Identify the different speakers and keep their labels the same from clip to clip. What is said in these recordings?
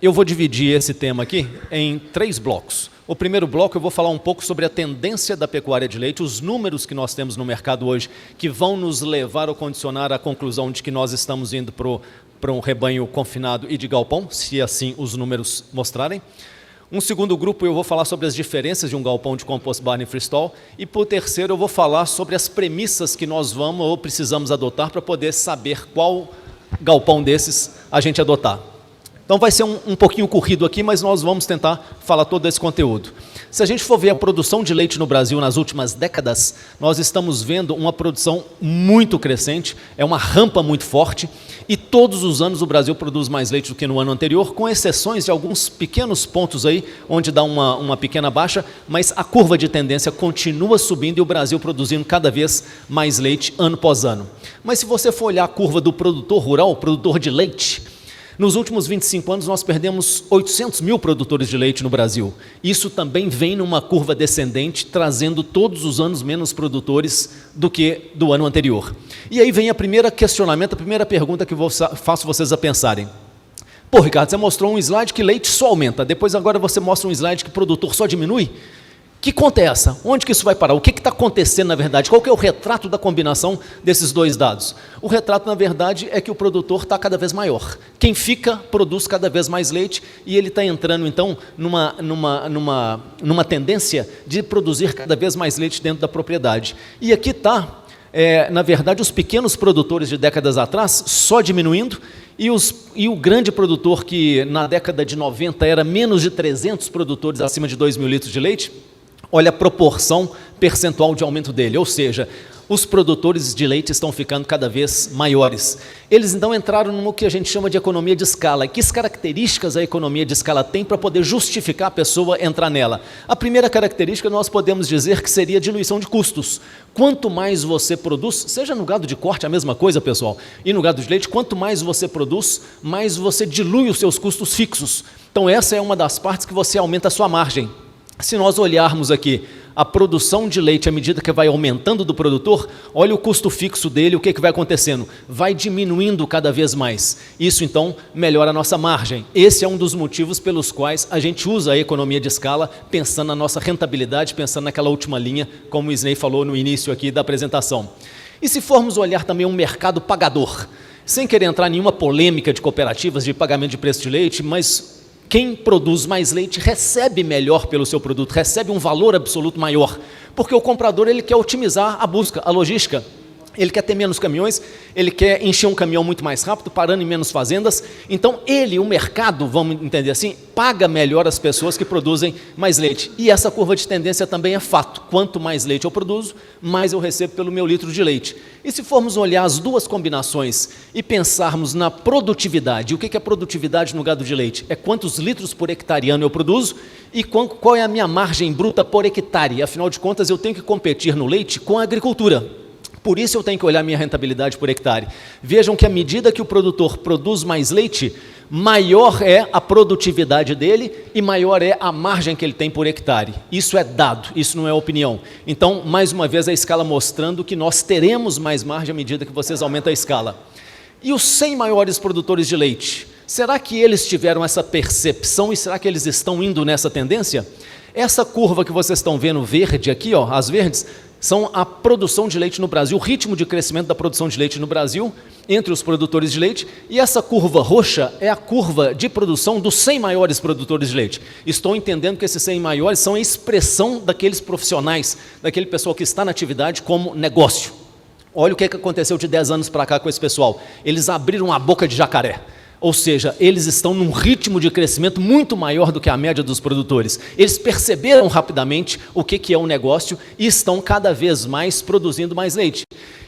Speaker 1: Eu vou dividir esse tema aqui em 3 blocos. O primeiro bloco eu vou falar um pouco sobre a tendência da pecuária de leite, os números que nós temos no mercado hoje, que vão nos levar ou condicionar à conclusão de que nós estamos indo para um rebanho confinado e de galpão, se assim os números mostrarem. Um segundo grupo eu vou falar sobre as diferenças de um galpão de compost barn e freestall. E por terceiro eu vou falar sobre as premissas que nós vamos ou precisamos adotar para poder saber qual galpão desses a gente adotar. Então vai ser um pouquinho corrido aqui, mas nós vamos tentar falar todo esse conteúdo. Se a gente for ver a produção de leite no Brasil nas últimas décadas, nós estamos vendo uma produção muito crescente, é uma rampa muito forte, e todos os anos o Brasil produz mais leite do que no ano anterior, com exceções de alguns pequenos pontos aí, onde dá uma pequena baixa, mas a curva de tendência continua subindo e o Brasil produzindo cada vez mais leite ano após ano. Mas se você for olhar a curva do produtor rural, produtor de leite, nos últimos 25 anos, nós perdemos 800 mil produtores de leite no Brasil. Isso também vem numa curva descendente, trazendo todos os anos menos produtores do que do ano anterior. E aí vem a primeira questionamento, a primeira pergunta que eu faço vocês a pensarem. Pô, Ricardo, você mostrou um slide que leite só aumenta, depois agora você mostra um slide que produtor só diminui? Que conta é essa? Onde que isso vai parar? O que está acontecendo na verdade? Qual que é o retrato da combinação desses dois dados? O retrato, na verdade, é que o produtor está cada vez maior. Quem fica, produz cada vez mais leite e ele está entrando, então, numa tendência de produzir cada vez mais leite dentro da propriedade. E aqui está, na verdade, os pequenos produtores de décadas atrás só diminuindo, e o grande produtor que na década de 90 era menos de 300 produtores acima de 2 mil litros de leite, olha a proporção percentual de aumento dele, ou seja, os produtores de leite estão ficando cada vez maiores. Eles então entraram no que a gente chama de economia de escala. E que características a economia de escala tem para poder justificar a pessoa entrar nela? A primeira característica nós podemos dizer que seria a diluição de custos. Quanto mais você produz, seja no gado de corte a mesma coisa, pessoal, e no gado de leite, quanto mais você produz, mais você dilui os seus custos fixos. Então essa é uma das partes que você aumenta a sua margem. Se nós olharmos aqui a produção de leite à medida que vai aumentando do produtor, olha o custo fixo dele, o que vai acontecendo? Vai diminuindo cada vez mais. Isso então melhora a nossa margem. Esse é um dos motivos pelos quais a gente usa a economia de escala, pensando na nossa rentabilidade, pensando naquela última linha, como o Isnei falou no início aqui da apresentação. E se formos olhar também um mercado pagador, sem querer entrar em nenhuma polêmica de cooperativas de pagamento de preço de leite, mas quem produz mais leite recebe melhor pelo seu produto, recebe um valor absoluto maior, porque o comprador ele quer otimizar a busca, a logística. Ele quer ter menos caminhões, ele quer encher um caminhão muito mais rápido, parando em menos fazendas. Então o mercado, vamos entender assim, paga melhor as pessoas que produzem mais leite. E essa curva de tendência também é fato. Quanto mais leite eu produzo, mais eu recebo pelo meu litro de leite. E se formos olhar as duas combinações e pensarmos na produtividade, o que é produtividade no gado de leite? É quantos litros por hectare ano eu produzo e qual é a minha margem bruta por hectare. Afinal de contas, eu tenho que competir no leite com a agricultura. Por isso eu tenho que olhar minha rentabilidade por hectare. Vejam que à medida que o produtor produz mais leite, maior é a produtividade dele e maior é a margem que ele tem por hectare. Isso é dado, isso não é opinião. Então, mais uma vez, a escala mostrando que nós teremos mais margem à medida que vocês aumentam a escala. E os 100 maiores produtores de leite? Será que eles tiveram essa percepção e será que eles estão indo nessa tendência? Essa curva que vocês estão vendo verde aqui, ó, as verdes, são a produção de leite no Brasil, o ritmo de crescimento da produção de leite no Brasil, entre os produtores de leite, e essa curva roxa é a curva de produção dos 100 maiores produtores de leite. Estou entendendo que esses 100 maiores são a expressão daqueles profissionais, daquele pessoal que está na atividade como negócio. Olha o que aconteceu de 10 anos para cá com esse pessoal. Eles abriram a boca de jacaré. Ou seja, eles estão num ritmo de crescimento muito maior do que a média dos produtores. Eles perceberam rapidamente o que é um negócio e estão cada vez mais produzindo mais leite.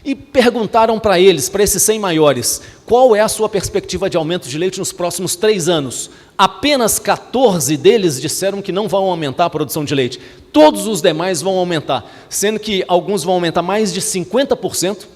Speaker 1: E perguntaram para eles, para esses 100 maiores, qual é a sua perspectiva de aumento de leite nos próximos 3 anos? Apenas 14 deles disseram que não vão aumentar a produção de leite. Todos os demais vão aumentar, sendo que alguns vão aumentar mais de 50%,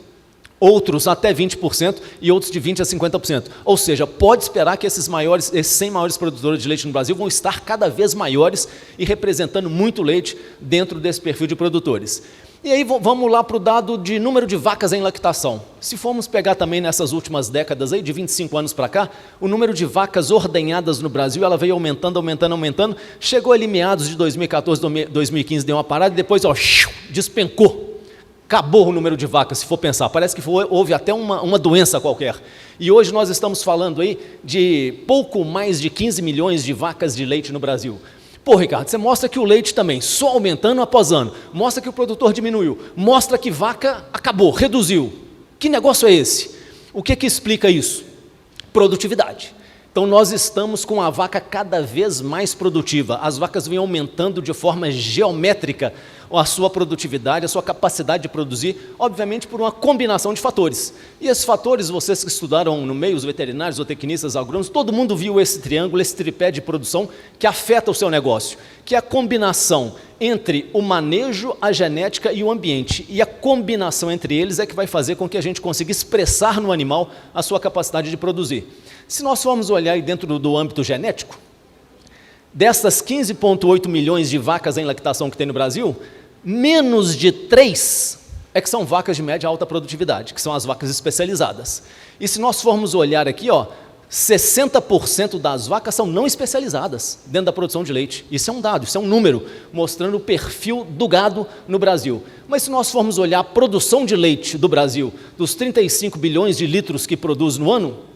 Speaker 1: outros até 20% e outros de 20% a 50%. Ou seja, pode esperar que esses 100 maiores produtores de leite no Brasil vão estar cada vez maiores e representando muito leite dentro desse perfil de produtores. E aí vamos lá para o dado de número de vacas em lactação. Se formos pegar também nessas últimas décadas, aí, de 25 anos para cá, o número de vacas ordenhadas no Brasil ela veio aumentando, chegou ali meados de 2014, 2015, deu uma parada e depois despencou. Acabou o número de vacas, se for pensar. Parece que houve até uma doença qualquer. E hoje nós estamos falando aí de pouco mais de 15 milhões de vacas de leite no Brasil. Pô, Ricardo, você mostra que o leite também, só aumentando após ano, mostra que o produtor diminuiu, mostra que vaca acabou, reduziu. Que negócio é esse? O que explica isso? Produtividade. Então nós estamos com a vaca cada vez mais produtiva, as vacas vêm aumentando de forma geométrica a sua produtividade, a sua capacidade de produzir, obviamente por uma combinação de fatores. E esses fatores, vocês que estudaram no meio, os veterinários, zootecnistas, agrônomos, todo mundo viu esse triângulo, esse tripé de produção que afeta o seu negócio, que é a combinação entre o manejo, a genética e o ambiente. E a combinação entre eles é que vai fazer com que a gente consiga expressar no animal a sua capacidade de produzir. Se nós formos olhar aí dentro do âmbito genético, dessas 15,8 milhões de vacas em lactação que tem no Brasil, menos de 3 é que são vacas de média e alta produtividade, que são as vacas especializadas. E se nós formos olhar aqui, 60% das vacas são não especializadas dentro da produção de leite. Isso é um dado, isso é um número, mostrando o perfil do gado no Brasil. Mas se nós formos olhar a produção de leite do Brasil, dos 35 bilhões de litros que produz no ano,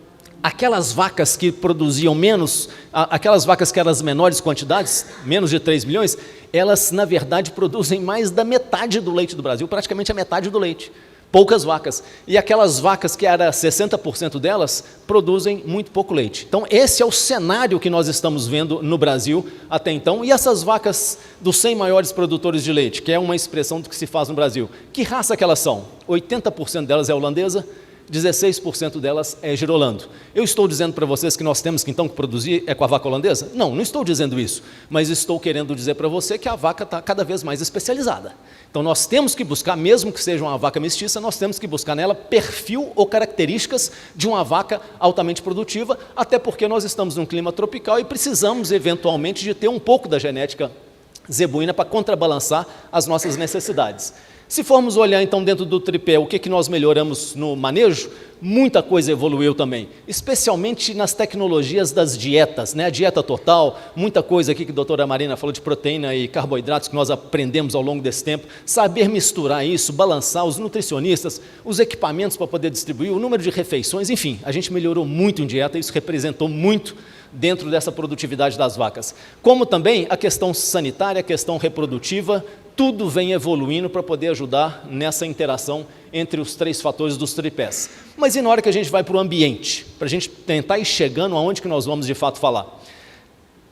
Speaker 1: aquelas vacas que produziam menos, aquelas vacas que eram as menores quantidades, menos de 3 milhões, elas, na verdade, produzem mais da metade do leite do Brasil, praticamente a metade do leite. Poucas vacas. E aquelas vacas que era 60% delas, produzem muito pouco leite. Então, esse é o cenário que nós estamos vendo no Brasil até então. E essas vacas dos 100 maiores produtores de leite, que é uma expressão do que se faz no Brasil, que raça que elas são? 80% delas é holandesa, 16% delas é girolando. Eu estou dizendo para vocês que nós temos que então produzir com a vaca holandesa? Não estou dizendo isso, mas estou querendo dizer para você que a vaca está cada vez mais especializada. Então nós temos que buscar, mesmo que seja uma vaca mestiça, nós temos que buscar nela perfil ou características de uma vaca altamente produtiva, até porque nós estamos num clima tropical e precisamos eventualmente de ter um pouco da genética zebuína para contrabalançar as nossas necessidades. Se formos olhar então dentro do tripé, o que nós melhoramos no manejo, muita coisa evoluiu também, especialmente nas tecnologias das dietas, a dieta total, muita coisa aqui que a doutora Marina falou de proteína e carboidratos que nós aprendemos ao longo desse tempo, saber misturar isso, balançar, os nutricionistas, os equipamentos para poder distribuir, o número de refeições, enfim, a gente melhorou muito em dieta, isso representou muito dentro dessa produtividade das vacas. Como também a questão sanitária, a questão reprodutiva, tudo vem evoluindo para poder ajudar nessa interação entre os 3 fatores dos tripés. Mas e na hora que a gente vai para o ambiente, para a gente tentar ir chegando aonde que nós vamos de fato falar?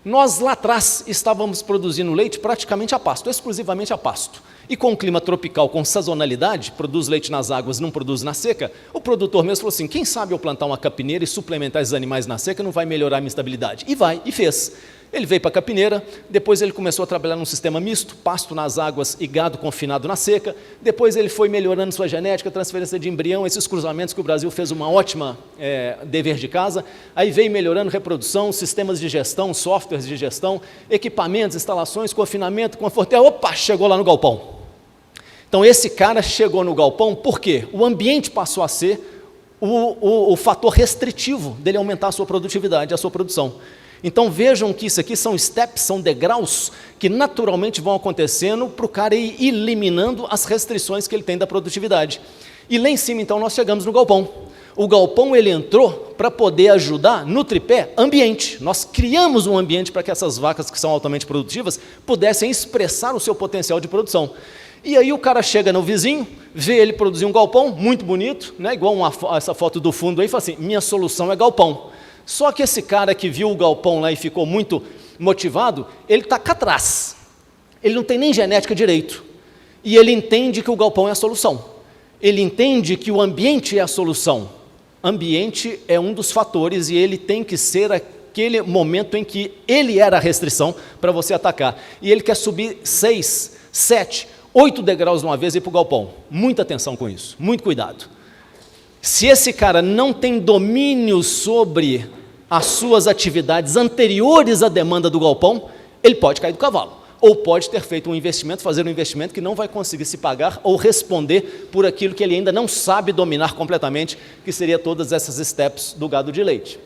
Speaker 1: Nós lá atrás estávamos produzindo leite praticamente a pasto, exclusivamente a pasto. E com o clima tropical, com sazonalidade, produz leite nas águas, não produz na seca, o produtor mesmo falou assim, quem sabe eu plantar uma capineira e suplementar esses animais na seca não vai melhorar a minha estabilidade? E vai, e fez. Ele veio para a capineira, depois ele começou a trabalhar num sistema misto, pasto nas águas e gado confinado na seca, depois ele foi melhorando sua genética, transferência de embrião, esses cruzamentos que o Brasil fez uma ótima dever de casa, aí veio melhorando reprodução, sistemas de gestão, softwares de gestão, equipamentos, instalações, confinamento, conforto, opa, chegou lá no galpão. Então esse cara chegou no galpão, por quê? O ambiente passou a ser o fator restritivo dele aumentar a sua produtividade, a sua produção. Então vejam que isso aqui são steps, são degraus que naturalmente vão acontecendo para o cara ir eliminando as restrições que ele tem da produtividade. E lá em cima então nós chegamos no galpão. O galpão ele entrou para poder ajudar no tripé ambiente. Nós criamos um ambiente para que essas vacas que são altamente produtivas pudessem expressar o seu potencial de produção. E aí o cara chega no vizinho, vê ele produzir um galpão muito bonito, igual essa foto do fundo aí, e fala assim, minha solução é galpão. Só que esse cara que viu o galpão lá e ficou muito motivado, ele está cá atrás. Ele não tem nem genética direito. E ele entende que o galpão é a solução. Ele entende que o ambiente é a solução. Ambiente é um dos fatores e ele tem que ser aquele momento em que ele era a restrição para você atacar. E ele quer subir 6, 7, 8 degraus de uma vez e ir para o galpão. Muita atenção com isso, muito cuidado. Se esse cara não tem domínio sobre as suas atividades anteriores à demanda do galpão, ele pode cair do cavalo, ou pode ter feito um investimento, fazer um investimento que não vai conseguir se pagar ou responder por aquilo que ele ainda não sabe dominar completamente, que seria todas essas steps do gado de leite.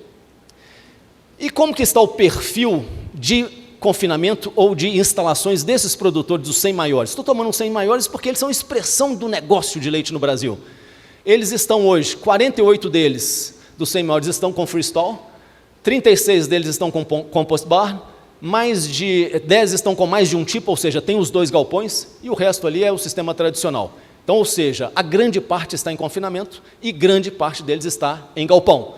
Speaker 1: E como que está o perfil de confinamento ou de instalações desses produtores dos 100 maiores? Estou tomando os 100 maiores porque eles são expressão do negócio de leite no Brasil. Eles estão hoje, 48 deles, dos 100 maiores, estão com freestall, 36 deles estão com compost barn, mais de 10 estão com mais de um tipo, ou seja, tem os 2 galpões, e o resto ali é o sistema tradicional. Então, ou seja, a grande parte está em confinamento e grande parte deles está em galpão.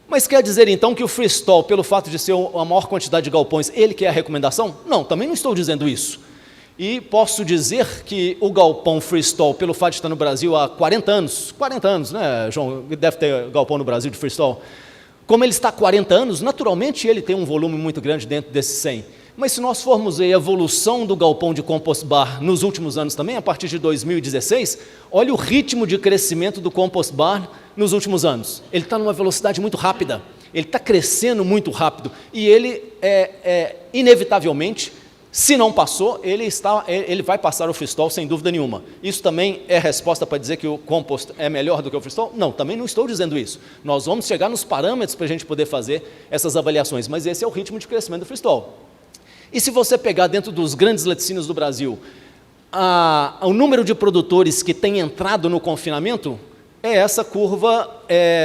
Speaker 1: Mas quer dizer então que o freestall, pelo fato de ser a maior quantidade de galpões, ele que é a recomendação? Não, também não estou dizendo isso. E posso dizer que o galpão freestall, pelo fato de estar no Brasil há 40 anos, né, João? Deve ter galpão no Brasil de freestall. Como ele está há 40 anos, naturalmente ele tem um volume muito grande dentro desses 100. Mas se nós formos ver a evolução do galpão de compost bar nos últimos anos também, a partir de 2016, olha o ritmo de crescimento do compost bar nos últimos anos. Ele está numa velocidade muito rápida, ele está crescendo muito rápido, e ele, inevitavelmente, se não passou, ele vai passar o freestall sem dúvida nenhuma. Isso também é resposta para dizer que o compost é melhor do que o freestall? Não, também não estou dizendo isso. Nós vamos chegar nos parâmetros para a gente poder fazer essas avaliações, mas esse é o ritmo de crescimento do freestall. E se você pegar dentro dos grandes laticínios do Brasil, o número de produtores que tem entrado no confinamento é essa curva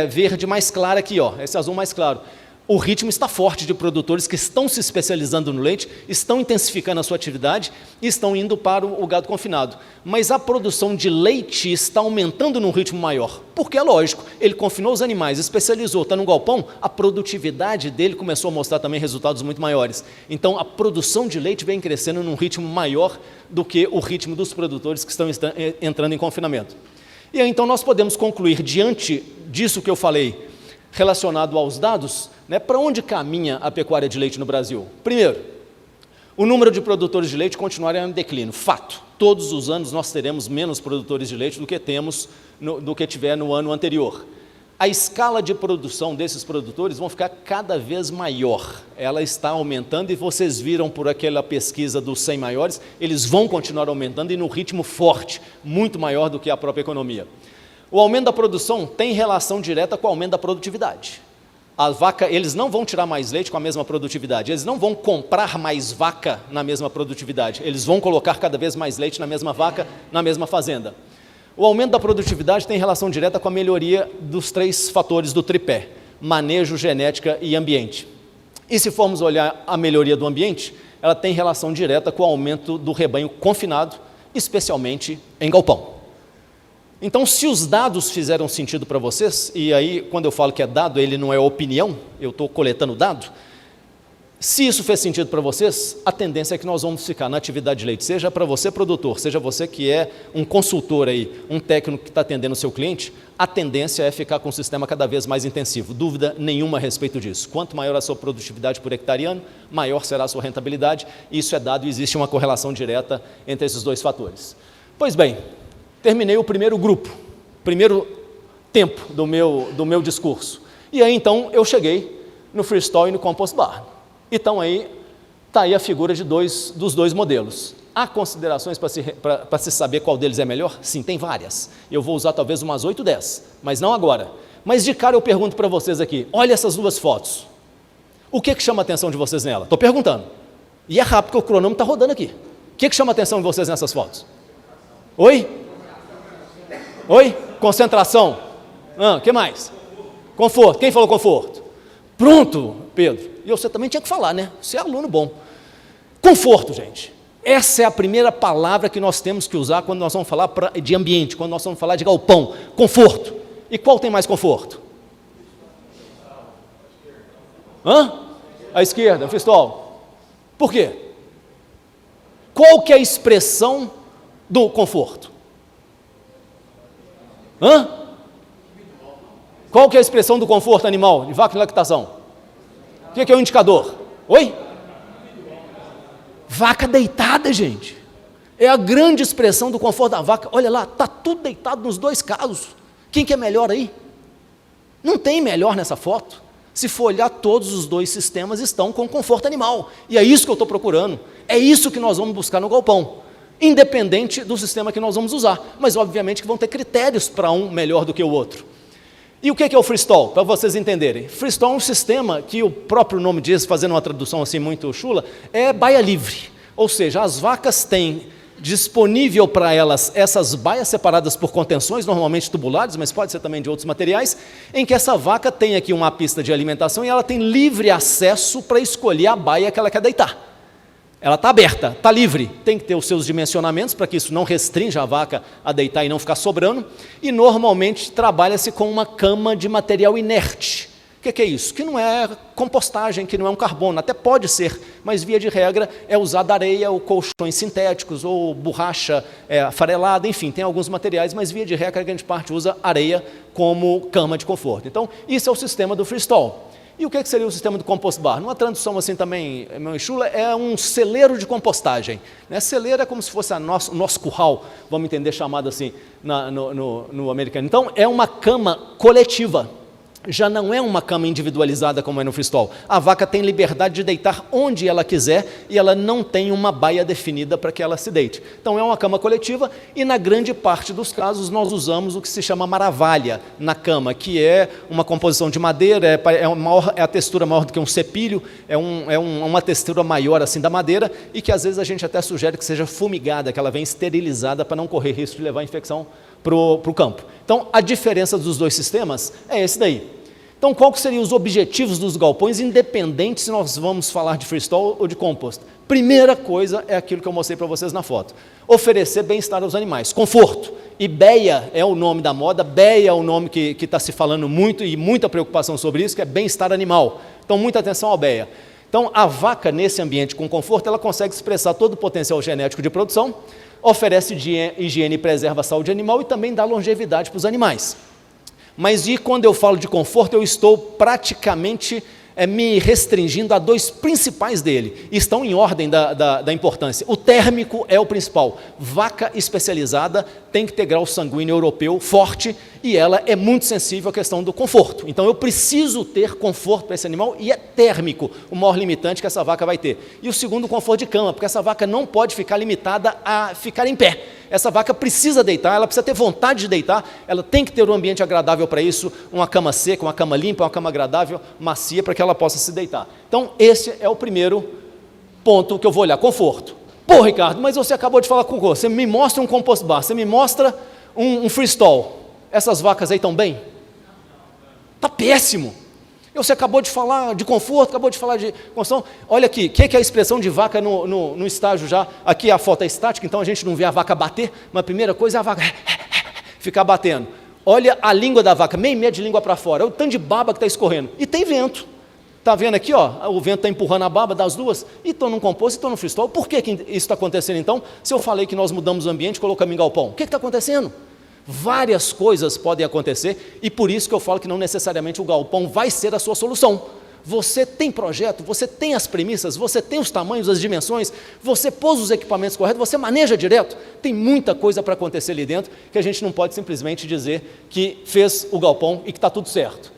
Speaker 1: verde mais clara aqui, ó, esse azul mais claro. O ritmo está forte de produtores que estão se especializando no leite, estão intensificando a sua atividade e estão indo para o gado confinado. Mas a produção de leite está aumentando num ritmo maior, porque é lógico, ele confinou os animais, especializou, está no galpão, a produtividade dele começou a mostrar também resultados muito maiores. Então, a produção de leite vem crescendo num ritmo maior do que o ritmo dos produtores que estão entrando em confinamento. E aí, então, nós podemos concluir, diante disso que eu falei, relacionado aos dados, né, para onde caminha a pecuária de leite no Brasil? Primeiro, o número de produtores de leite continuará em declínio. Fato, todos os anos nós teremos menos produtores de leite do que tiver no ano anterior. A escala de produção desses produtores vão ficar cada vez maior. Ela está aumentando e vocês viram por aquela pesquisa dos 100 maiores, eles vão continuar aumentando e no ritmo forte, muito maior do que a própria economia. O aumento da produção tem relação direta com o aumento da produtividade. A vaca, eles não vão tirar mais leite com a mesma produtividade, eles não vão comprar mais vaca na mesma produtividade, eles vão colocar cada vez mais leite na mesma vaca, na mesma fazenda. O aumento da produtividade tem relação direta com a melhoria dos 3 fatores do tripé: manejo, genética e ambiente. E se formos olhar a melhoria do ambiente, ela tem relação direta com o aumento do rebanho confinado, especialmente em galpão. Então, se os dados fizeram sentido para vocês, e aí, quando eu falo que é dado, ele não é opinião, eu estou coletando dado, se isso fez sentido para vocês, a tendência é que nós vamos ficar na atividade de leite, seja para você produtor, seja você que é um consultor aí, um técnico que está atendendo o seu cliente, a tendência é ficar com um sistema cada vez mais intensivo, dúvida nenhuma a respeito disso. Quanto maior a sua produtividade por hectare ano, maior será a sua rentabilidade, isso é dado e existe uma correlação direta entre esses 2 fatores. Pois bem, terminei o primeiro grupo, primeiro tempo do meu discurso. E aí, então, eu cheguei no freestall e no compost barn. Então, aí, está aí a figura dos 2 modelos. Há considerações para se saber qual deles é melhor? Sim, tem várias. Eu vou usar talvez umas 8, 10, mas não agora. Mas de cara eu pergunto para vocês aqui, olha essas 2 fotos. O que chama a atenção de vocês nela? Estou perguntando. E é rápido, porque o cronômetro está rodando aqui. O que chama a atenção de vocês nessas fotos? Oi? Oi? Concentração. O que mais? Conforto. Quem falou conforto? Pronto, Pedro. E você também tinha que falar, né? Você é aluno bom. Conforto, gente. Essa é a primeira palavra que nós temos que usar quando nós vamos falar de ambiente, quando nós vamos falar de galpão. Conforto. E qual tem mais conforto? À esquerda, freestall. Por quê? Qual que é a expressão do conforto? Qual que é a expressão do conforto animal, de vaca em lactação? O que é o indicador? Oi? Vaca deitada, gente. É a grande expressão do conforto da vaca. Olha lá, está tudo deitado nos dois casos. Quem que é melhor aí? Não tem melhor nessa foto. Se for olhar, todos os dois sistemas estão com conforto animal. E é isso que eu estou procurando. É isso que nós vamos buscar no galpão. Independente do sistema que nós vamos usar. Mas, obviamente, que vão ter critérios para um melhor do que o outro. E o que é o freestall? Para vocês entenderem. Freestall é um sistema que o próprio nome diz, fazendo uma tradução assim muito chula, é baia livre. Ou seja, as vacas têm disponível para elas essas baias separadas por contenções, normalmente tubulares, mas pode ser também de outros materiais, em que essa vaca tem aqui uma pista de alimentação e ela tem livre acesso para escolher a baia que ela quer deitar. Ela está aberta, está livre, tem que ter os seus dimensionamentos para que isso não restrinja a vaca a deitar e não ficar sobrando, e normalmente trabalha-se com uma cama de material inerte. O que é isso? Que não é compostagem, que não é um carbono, até pode ser, mas via de regra é usada areia ou colchões sintéticos, ou borracha farelada, enfim, tem alguns materiais, mas via de regra a grande parte usa areia como cama de conforto. Então, isso é o sistema do freestall. E o que seria o sistema do compost bar? Numa tradução assim também, meu chula, é um celeiro de compostagem. Né? Celeiro é como se fosse o nosso curral, vamos entender, chamado assim no americano. Então, é uma cama coletiva. Já não é uma cama individualizada como é no freestall. A vaca tem liberdade de deitar onde ela quiser e ela não tem uma baia definida para que ela se deite. Então é uma cama coletiva e na grande parte dos casos nós usamos o que se chama maravalha na cama, que é uma composição de madeira, é a textura maior do que um cepilho, uma textura maior assim da madeira e que às vezes a gente até sugere que seja fumigada, que ela venha esterilizada para não correr risco de levar infecção para o campo. Então, a diferença dos dois sistemas é esse daí. Então, qual que seriam os objetivos dos galpões, independente se nós vamos falar de freestall ou de compost? Primeira coisa é aquilo que eu mostrei para vocês na foto. Oferecer bem-estar aos animais, conforto. E BEA é o nome da moda, BEA é o nome que está se falando muito e muita preocupação sobre isso, que é bem-estar animal. Então, muita atenção ao BEA. Então, a vaca, nesse ambiente com conforto, ela consegue expressar todo o potencial genético de produção, oferece higiene e preserva a saúde animal e também dá longevidade para os animais. Mas e quando eu falo de conforto, eu estou praticamente me restringindo a dois principais dele, e estão em ordem da importância. O térmico é o principal. Vaca especializada tem que ter grau sanguíneo europeu forte, e ela é muito sensível à questão do conforto. Então eu preciso ter conforto para esse animal, e é térmico o maior limitante que essa vaca vai ter. E o segundo, o conforto de cama, porque essa vaca não pode ficar limitada a ficar em pé. Essa vaca precisa deitar, ela precisa ter vontade de deitar, ela tem que ter um ambiente agradável para isso, uma cama seca, uma cama limpa, uma cama agradável, macia, para que ela possa se deitar. Então, esse é o primeiro ponto que eu vou olhar, conforto. Pô, Ricardo, mas você acabou de falar com o você me mostra um compost bar, você me mostra um freestall. Essas vacas aí estão bem? Está péssimo. Você acabou de falar de conforto, acabou de falar de construção. Olha aqui, o que é a expressão de vaca no estágio já? Aqui a foto é estática, então a gente não vê a vaca bater, mas a primeira coisa é a vaca ficar batendo. Olha a língua da vaca, meio metro de língua para fora, é o tanto de baba que está escorrendo. E tem vento. Está vendo aqui, ó, o vento está empurrando a baba das duas, e estou num composto e estou no freestall. Por que isso está acontecendo então? Se eu falei que nós mudamos o ambiente, colocamos em galpão, o que está acontecendo? Várias coisas podem acontecer, e por isso que eu falo que não necessariamente o galpão vai ser a sua solução. Você tem projeto, você tem as premissas, você tem os tamanhos, as dimensões, você pôs os equipamentos corretos, você maneja direto, tem muita coisa para acontecer ali dentro, que a gente não pode simplesmente dizer que fez o galpão e que está tudo certo.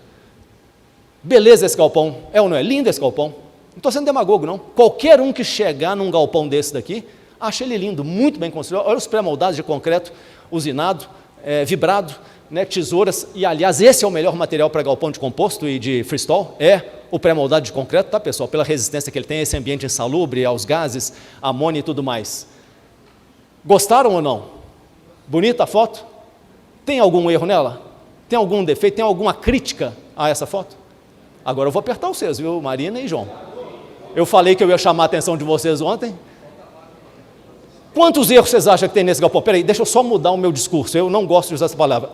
Speaker 1: Beleza esse galpão, é ou não é? Lindo esse galpão, não estou sendo demagogo não, qualquer um que chegar num galpão desse daqui, acha ele lindo, muito bem construído, olha os pré-moldados de concreto usinado, vibrado, né, tesouras, e aliás esse é o melhor material para galpão de composto e de freestall, é o pré-moldado de concreto, tá pessoal, pela resistência que ele tem a esse ambiente insalubre, aos gases, amônia e tudo mais. Gostaram ou não? Bonita a foto? Tem algum erro nela? Tem algum defeito? Tem alguma crítica a essa foto? Agora eu vou apertar vocês, viu, Marina e João? Eu falei que eu ia chamar a atenção de vocês ontem. Quantos erros vocês acham que tem nesse galpão? Peraí, deixa eu só mudar o meu discurso, eu não gosto de usar essa palavra.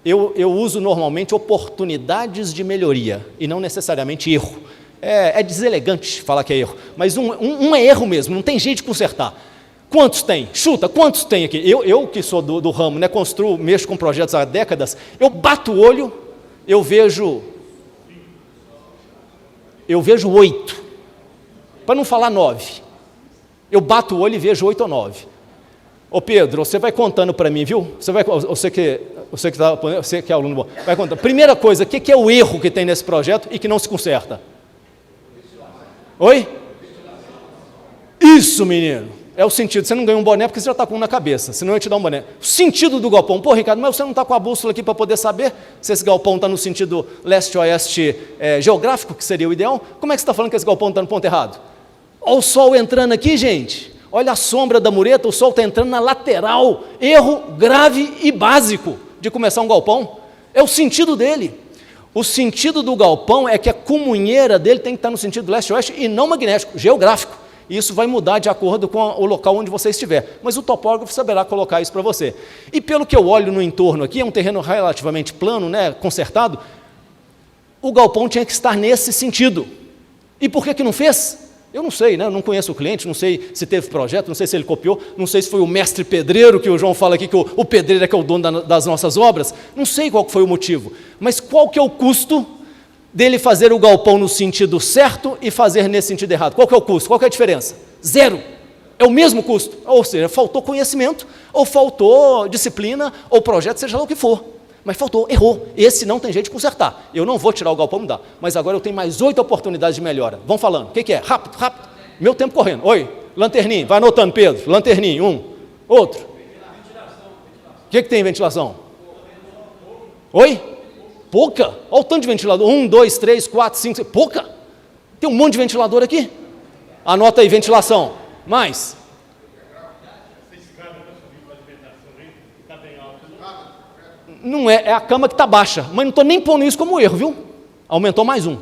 Speaker 1: Eu uso normalmente oportunidades de melhoria, e não necessariamente erro. é deselegante falar que é erro, mas um é erro mesmo, não tem jeito de consertar. Quantos tem? Chuta, quantos tem aqui? Eu que sou do ramo, né, construo, mexo com projetos há décadas, eu bato o olho, eu vejo 8, para não falar 9. Eu bato o olho e vejo 8 ou 9. Ô Pedro, você vai contando para mim, viu? Você que é aluno bom, vai contando. Primeira coisa, o que é o erro que tem nesse projeto e que não se conserta? Oi? Isso, menino. É o sentido. Você não ganha um boné porque você já está com um na cabeça, senão eu ia te dar um boné. O sentido do galpão. Pô, Ricardo, mas você não está com a bússola aqui para poder saber se esse galpão está no sentido leste-oeste geográfico, que seria o ideal? Como é que você está falando que esse galpão está no ponto errado? Olha o sol entrando aqui, gente. Olha a sombra da mureta, o sol está entrando na lateral. Erro grave e básico de começar um galpão. É o sentido dele. O sentido do galpão é que a comunheira dele tem que estar no sentido leste-oeste e não magnético, geográfico. Isso vai mudar de acordo com o local onde você estiver. Mas o topógrafo saberá colocar isso para você. E pelo que eu olho no entorno aqui, é um terreno relativamente plano, né, consertado, o galpão tinha que estar nesse sentido. E por que não fez? Eu não sei, né? Eu não conheço o cliente, não sei se teve projeto, não sei se ele copiou, não sei se foi o mestre pedreiro, que o João fala aqui, que o pedreiro é que é o dono das nossas obras, não sei qual foi o motivo, mas qual que é o custo dele fazer o galpão no sentido certo e fazer nesse sentido errado? Qual que é o custo? Qual que é a diferença? Zero. É o mesmo custo. Ou seja, faltou conhecimento, ou faltou disciplina, ou projeto, seja lá o que for. Mas faltou, errou. Esse não tem jeito de consertar. Eu não vou tirar o galpão, não dá. Mas agora eu tenho mais 8 oportunidades de melhora. Vão falando. O que é? Rápido, rápido. Meu tempo correndo. Oi, lanterninho. Vai anotando, Pedro. Lanterninho, um. Outro. O que tem ventilação? Oi? Pouca? Olha o tanto de ventilador. 1, 2, 3, 4, 5, 6. Pouca? Tem um monte de ventilador aqui. Anota aí, ventilação. Mais. Não é a cama que está baixa, mas não estou nem pondo isso como erro, viu? Aumentou mais um.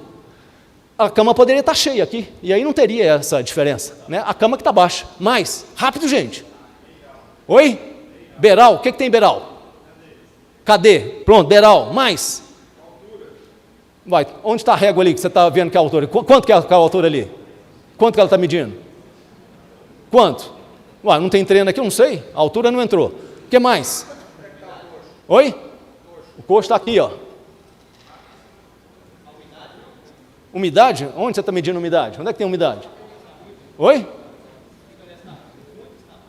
Speaker 1: A cama poderia estar cheia aqui, e aí não teria essa diferença, né? A cama que está baixa. Mais, rápido, gente. Oi? Beiral, o que tem beiral? Cadê? Pronto, beiral, mais. Vai, onde está a régua ali que você está vendo que é a altura? Quanto que é a altura ali? Quanto que ela está medindo? Quanto? Ué, não tem treino aqui, eu não sei, a altura não entrou. O que mais? Oi? O coxo está aqui, ó. Umidade? Onde você está medindo umidade? Onde é que tem umidade? Oi?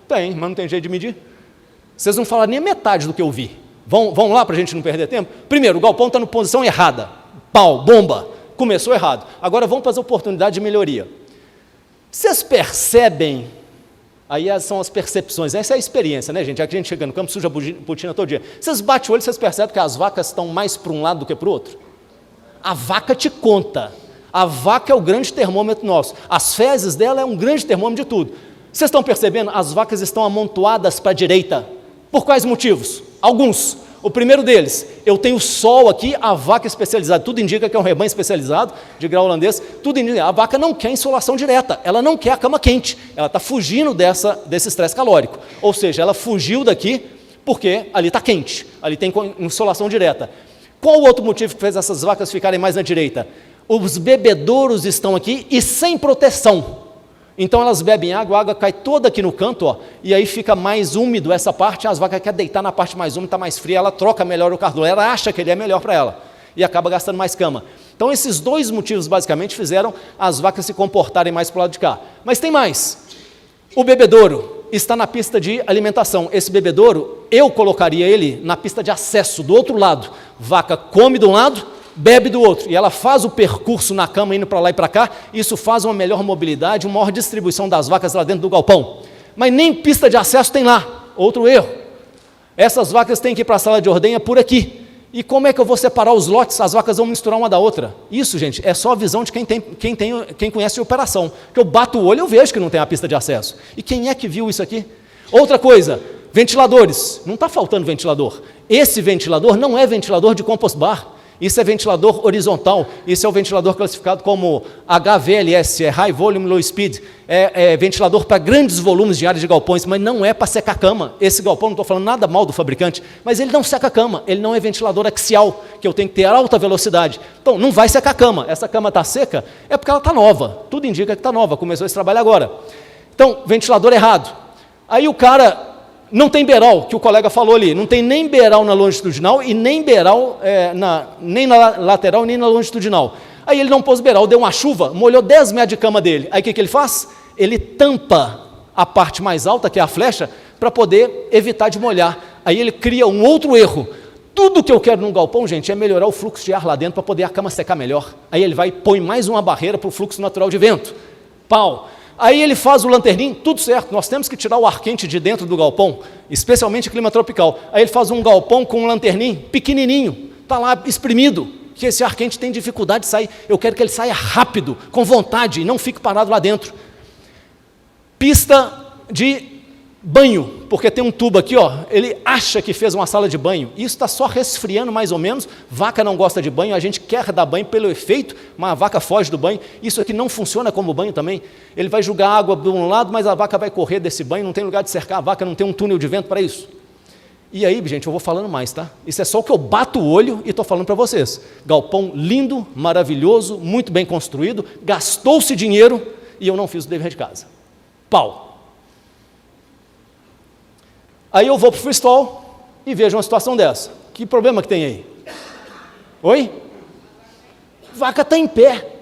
Speaker 1: Tem, mas não tem jeito de medir. Vocês não falaram nem a metade do que eu vi. Vão lá para a gente não perder tempo? Primeiro, o galpão está na posição errada. Pau, bomba. Começou errado. Agora vamos para as oportunidades de melhoria. Vocês percebem... Aí são as percepções, essa é a experiência, né, gente? Já que a gente chega no campo, suja a botina todo dia. Vocês batem o olho, vocês percebem que as vacas estão mais para um lado do que para o outro? A vaca te conta. A vaca é o grande termômetro nosso. As fezes dela é um grande termômetro de tudo. Vocês estão percebendo? As vacas estão amontoadas para a direita. Por quais motivos? Alguns. O primeiro deles, eu tenho sol aqui, a vaca especializada, tudo indica que é um rebanho especializado, de grau holandês, tudo indica, a vaca não quer insolação direta, ela não quer a cama quente, ela está fugindo desse estresse calórico, ou seja, ela fugiu daqui porque ali está quente, ali tem insolação direta. Qual o outro motivo que fez essas vacas ficarem mais na direita? Os bebedouros estão aqui e sem proteção. Então elas bebem água, a água cai toda aqui no canto, ó, e aí fica mais úmido essa parte, as vacas querem deitar na parte mais úmida, está mais fria, ela troca melhor o cardume, ela acha que ele é melhor para ela, e acaba gastando mais cama. Então esses dois motivos basicamente fizeram as vacas se comportarem mais para o lado de cá. Mas tem mais, o bebedouro está na pista de alimentação, esse bebedouro, eu colocaria ele na pista de acesso, do outro lado, vaca come de um lado, bebe do outro, e ela faz o percurso na cama, indo para lá e para cá, isso faz uma melhor mobilidade, uma maior distribuição das vacas lá dentro do galpão, mas nem pista de acesso tem lá, outro erro, essas vacas têm que ir para a sala de ordenha por aqui, e como é que eu vou separar os lotes, as vacas vão misturar uma da outra, isso gente, é só a visão de quem conhece a operação, que eu bato o olho e eu vejo que não tem a pista de acesso, e quem é que viu isso aqui? Outra coisa, ventiladores, não está faltando ventilador, esse ventilador não é ventilador de compost bar. Isso é ventilador horizontal, isso é o ventilador classificado como HVLS, é High Volume Low Speed, é ventilador para grandes volumes de áreas de galpões, mas não é para secar cama. Esse galpão, não estou falando nada mal do fabricante, mas ele não seca cama, ele não é ventilador axial, que eu tenho que ter alta velocidade. Então, não vai secar cama. Essa cama está seca, é porque ela está nova, tudo indica que está nova, começou esse trabalho agora. Então, ventilador errado. Aí o cara não tem beiral, que o colega falou ali, não tem nem beiral na longitudinal e nem beiral nem na lateral, nem na longitudinal. Aí ele não pôs beiral, deu uma chuva, molhou 10 metros de cama dele. Aí o que ele faz? Ele tampa a parte mais alta, que é a flecha, para poder evitar de molhar. Aí ele cria um outro erro. Tudo que eu quero num galpão, gente, é melhorar o fluxo de ar lá dentro para poder a cama secar melhor. Aí ele vai e põe mais uma barreira para o fluxo natural de vento. Pau! Aí ele faz o lanterninho, tudo certo, nós temos que tirar o ar quente de dentro do galpão, especialmente clima tropical. Aí ele faz um galpão com um lanterninho pequenininho, está lá exprimido, que esse ar quente tem dificuldade de sair. Eu quero que ele saia rápido, com vontade, e não fique parado lá dentro. Pista de banho, porque tem um tubo aqui, ó, ele acha que fez uma sala de banho, isso está só resfriando mais ou menos. Vaca não gosta de banho, a gente quer dar banho pelo efeito, mas a vaca foge do banho. Isso aqui não funciona como banho também. Ele vai jogar água de um lado, mas a vaca vai correr desse banho, não tem lugar de cercar a vaca, não tem um túnel de vento para isso. E aí, gente, eu vou falando mais, tá? Isso é só o que eu bato o olho e estou falando para vocês. Galpão lindo, maravilhoso, muito bem construído, gastou-se dinheiro e eu não fiz o dever de casa. Pau! Aí eu vou para o freestall e vejo uma situação dessa. Que problema que tem aí? Oi? Vaca está em pé.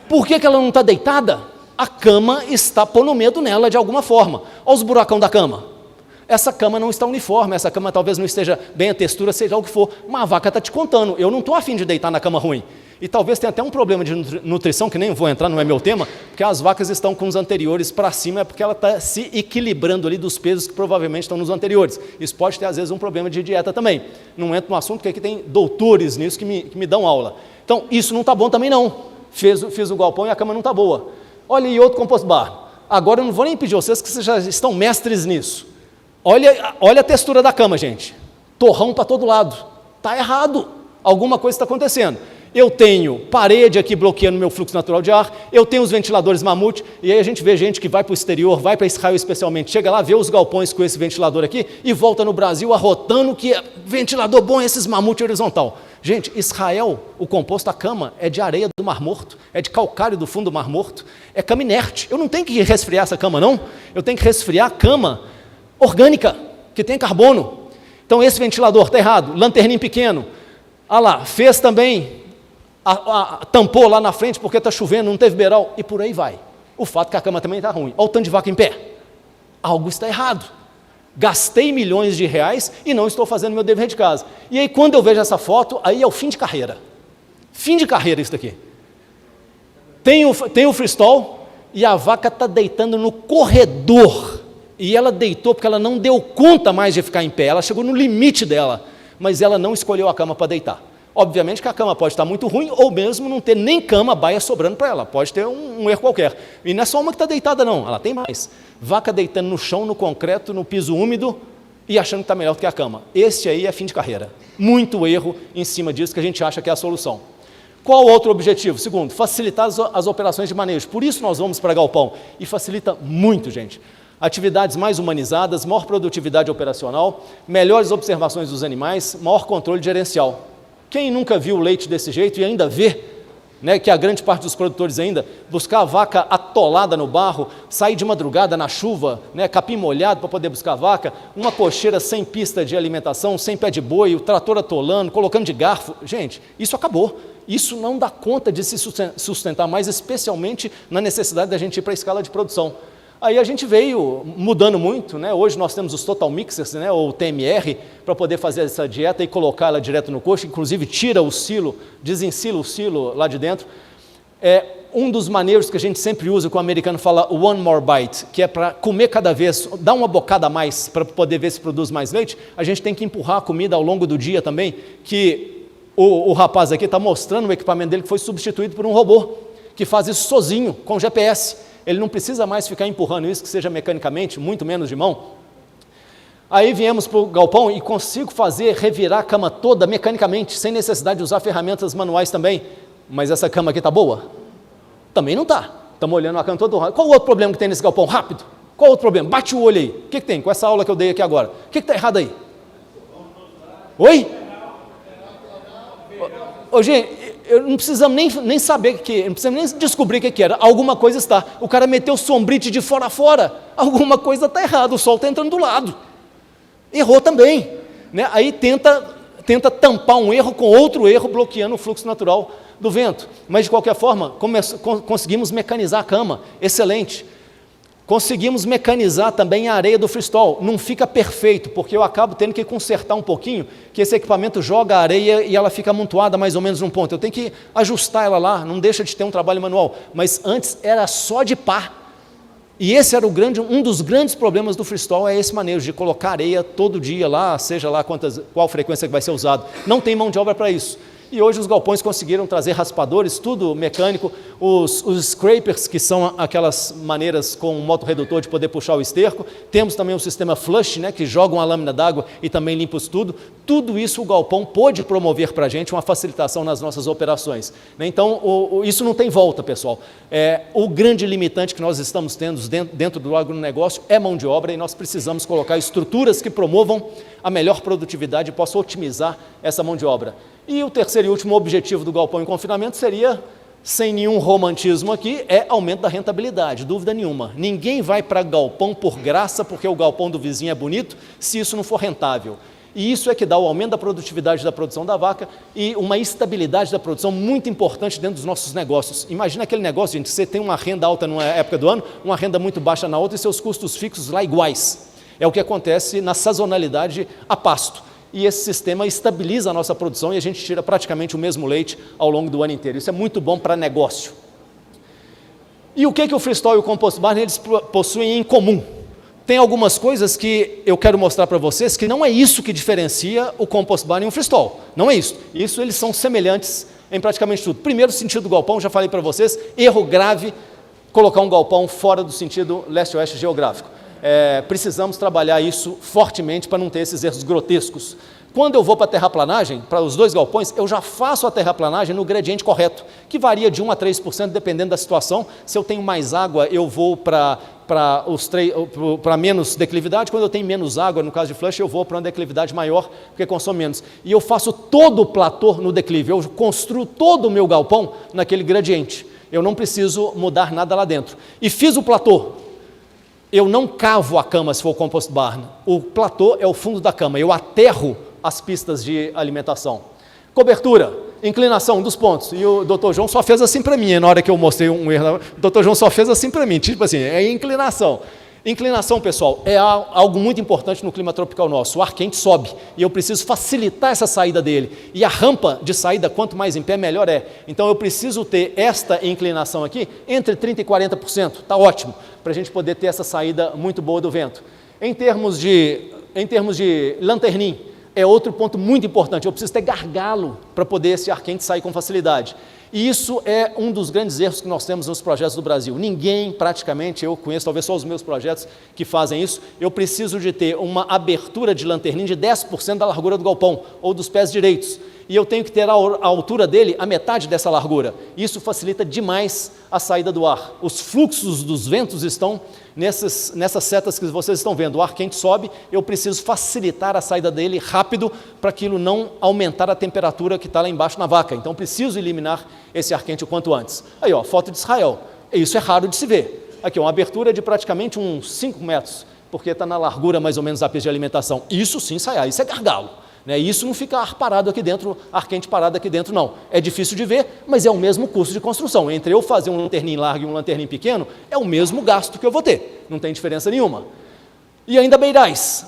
Speaker 1: Por que ela não está deitada? A cama está pondo medo nela de alguma forma. Olha os buracão da cama. Essa cama não está uniforme, essa cama talvez não esteja bem a textura, seja o que for, mas a vaca está te contando. Eu não estou afim de deitar na cama ruim. E talvez tenha até um problema de nutrição, que nem vou entrar, não é meu tema, porque as vacas estão com os anteriores para cima, é porque ela está se equilibrando ali dos pesos que provavelmente estão nos anteriores. Isso pode ter, às vezes, um problema de dieta também. Não entro no assunto, porque aqui tem doutores nisso que me dão aula. Então, isso não está bom também não. Fiz o galpão e a cama não está boa. Olha aí outro compost bar. Agora eu não vou nem pedir a vocês, que vocês já estão mestres nisso. Olha a textura da cama, gente. Torrão para todo lado. Está errado. Alguma coisa está acontecendo. Eu tenho parede aqui bloqueando meu fluxo natural de ar, eu tenho os ventiladores mamute, e aí a gente vê gente que vai para o exterior, vai para Israel especialmente, chega lá, vê os galpões com esse ventilador aqui, e volta no Brasil arrotando que ventilador bom é esses mamute horizontal. Gente, Israel, o composto, a cama, é de areia do Mar Morto, é de calcário do fundo do Mar Morto, é cama inerte. Eu não tenho que resfriar essa cama não, eu tenho que resfriar a cama orgânica, que tem carbono. Então esse ventilador está errado, lanterninho pequeno, lá, fez também... tampou lá na frente porque está chovendo, não teve beiral, e por aí vai. O fato é que a cama também está ruim. Olha o tanto de vaca em pé. Algo está errado. Gastei milhões de reais e não estou fazendo meu dever de casa. E aí quando eu vejo essa foto, aí é o fim de carreira. Fim de carreira isso daqui. Tem o freestall e a vaca está deitando no corredor. E ela deitou porque ela não deu conta mais de ficar em pé. Ela chegou no limite dela, mas ela não escolheu a cama para deitar. Obviamente que a cama pode estar muito ruim, ou mesmo não ter nem cama, baia sobrando para ela. Pode ter um erro qualquer. E não é só uma que está deitada, não. Ela tem mais. Vaca deitando no chão, no concreto, no piso úmido, e achando que está melhor do que a cama. Esse aí é fim de carreira. Muito erro em cima disso que a gente acha que é a solução. Qual o outro objetivo? Segundo, facilitar as operações de manejo. Por isso nós vamos para galpão. E facilita muito, gente. Atividades mais humanizadas, maior produtividade operacional, melhores observações dos animais, maior controle gerencial. Quem nunca viu leite desse jeito e ainda vê, né, que a grande parte dos produtores ainda, buscar a vaca atolada no barro, sair de madrugada na chuva, né, capim molhado para poder buscar a vaca, uma cocheira sem pista de alimentação, sem pé de boi, o trator atolando, colocando de garfo. Gente, isso acabou. Isso não dá conta de se sustentar mais, especialmente na necessidade da gente ir para a escala de produção. Aí a gente veio mudando muito, né? Hoje nós temos os Total Mixers, né? Ou TMR, para poder fazer essa dieta e colocar ela direto no coxo, inclusive tira o silo, desencila o silo lá de dentro. Um dos maneiros que a gente sempre usa, que o americano fala one more bite, que é para comer cada vez, dar uma bocada a mais para poder ver se produz mais leite, a gente tem que empurrar a comida ao longo do dia também, que o rapaz aqui está mostrando o equipamento dele que foi substituído por um robô, que faz isso sozinho, com GPS. Ele não precisa mais ficar empurrando isso, que seja mecanicamente, muito menos de mão. Aí viemos para o galpão e consigo revirar a cama toda mecanicamente, sem necessidade de usar ferramentas manuais também. Mas essa cama aqui está boa? Também não está. Estamos olhando a cama toda. Qual o outro problema que tem nesse galpão? Rápido. Qual o outro problema? Bate o olho aí. O que tem com essa aula que eu dei aqui agora? O que está errado aí? Oi? Ô, gente, eu não precisamos nem saber o que, não precisamos nem descobrir o que era. Alguma coisa está. O cara meteu sombrite de fora a fora. Alguma coisa está errada. O sol está entrando do lado. Errou também, né? Aí tenta tampar um erro com outro erro, bloqueando o fluxo natural do vento. Mas, de qualquer forma, conseguimos mecanizar a cama, excelente. Conseguimos mecanizar também a areia do freestyle. Não fica perfeito, porque eu acabo tendo que consertar um pouquinho, que esse equipamento joga a areia e ela fica amontoada mais ou menos num ponto. Eu tenho que ajustar ela lá, não deixa de ter um trabalho manual. Mas antes era só de pá. E esse era um dos grandes problemas do freestyle, é esse manejo de colocar areia todo dia lá, seja lá qual frequência que vai ser usado. Não tem mão de obra para isso. E hoje os galpões conseguiram trazer raspadores, tudo mecânico, os scrapers, que são aquelas maneiras com um motorredutor de poder puxar o esterco. Temos também o sistema flush, né, que joga uma lâmina d'água e também limpa isso tudo. Tudo isso o galpão pôde promover para a gente uma facilitação nas nossas operações. Então, isso não tem volta, pessoal. O grande limitante que nós estamos tendo dentro do agronegócio é mão de obra, e nós precisamos colocar estruturas que promovam a melhor produtividade e possam otimizar essa mão de obra. E o terceiro e último objetivo do galpão em confinamento seria, sem nenhum romantismo aqui, aumento da rentabilidade, dúvida nenhuma. Ninguém vai para galpão por graça, porque o galpão do vizinho é bonito, se isso não for rentável. E isso é que dá o aumento da produtividade da produção da vaca e uma estabilidade da produção muito importante dentro dos nossos negócios. Imagina aquele negócio, gente, você tem uma renda alta numa época do ano, uma renda muito baixa na outra e seus custos fixos lá iguais. É o que acontece na sazonalidade a pasto. E esse sistema estabiliza a nossa produção e a gente tira praticamente o mesmo leite ao longo do ano inteiro. Isso é muito bom para negócio. E o que o freestyle e o compost barn eles possuem em comum? Tem algumas coisas que eu quero mostrar para vocês que não é isso que diferencia o compost barn e o freestyle. Não é isso. Isso eles são semelhantes em praticamente tudo. Primeiro, sentido do galpão, já falei para vocês, erro grave, colocar um galpão fora do sentido leste-oeste geográfico. Precisamos trabalhar isso fortemente para não ter esses erros grotescos. Quando eu vou para a terraplanagem, para os dois galpões, eu já faço a terraplanagem no gradiente correto, que varia de 1 a 3%, dependendo da situação. Se eu tenho mais água, eu vou para menos declividade. Quando eu tenho menos água, no caso de flush, eu vou para uma declividade maior, porque consome menos. E eu faço todo o platô no declive, eu construo todo o meu galpão naquele gradiente. Eu não preciso mudar nada lá dentro. E fiz o platô. Eu não cavo a cama se for o compost barn. O platô é o fundo da cama. Eu aterro as pistas de alimentação. Cobertura, inclinação dos pontos. E o Dr. João só fez assim para mim. Na hora que eu mostrei um erro, o Dr. João só fez assim para mim. Tipo assim, é inclinação. Inclinação, pessoal, é algo muito importante no clima tropical nosso. O ar quente sobe e eu preciso facilitar essa saída dele. E a rampa de saída, quanto mais em pé, melhor é. Então, eu preciso ter esta inclinação aqui entre 30% e 40%. Está ótimo, para a gente poder ter essa saída muito boa do vento. Em termos de lanternim, é outro ponto muito importante. Eu preciso ter gargalo para poder esse ar quente sair com facilidade. E isso é um dos grandes erros que nós temos nos projetos do Brasil. Ninguém, praticamente, eu conheço talvez só os meus projetos que fazem isso. Eu preciso de ter uma abertura de lanternim de 10% da largura do galpão, ou dos pés direitos. E eu tenho que ter a altura dele a metade dessa largura. Isso facilita demais a saída do ar. Os fluxos dos ventos estão nessas setas que vocês estão vendo. O ar quente sobe, eu preciso facilitar a saída dele rápido para aquilo não aumentar a temperatura que está lá embaixo na vaca. Então, preciso eliminar esse ar quente o quanto antes. Aí, ó, foto de Israel. Isso é raro de se ver. Aqui, uma abertura de praticamente uns 5 metros, porque está na largura mais ou menos da pista de alimentação. Isso sim, ensaiar, isso é gargalo. Isso não fica ar parado aqui dentro, ar quente parado aqui dentro, não. É difícil de ver, mas é o mesmo custo de construção. Entre eu fazer um lanternim largo e um lanternim pequeno, é o mesmo gasto que eu vou ter. Não tem diferença nenhuma. E ainda beirais.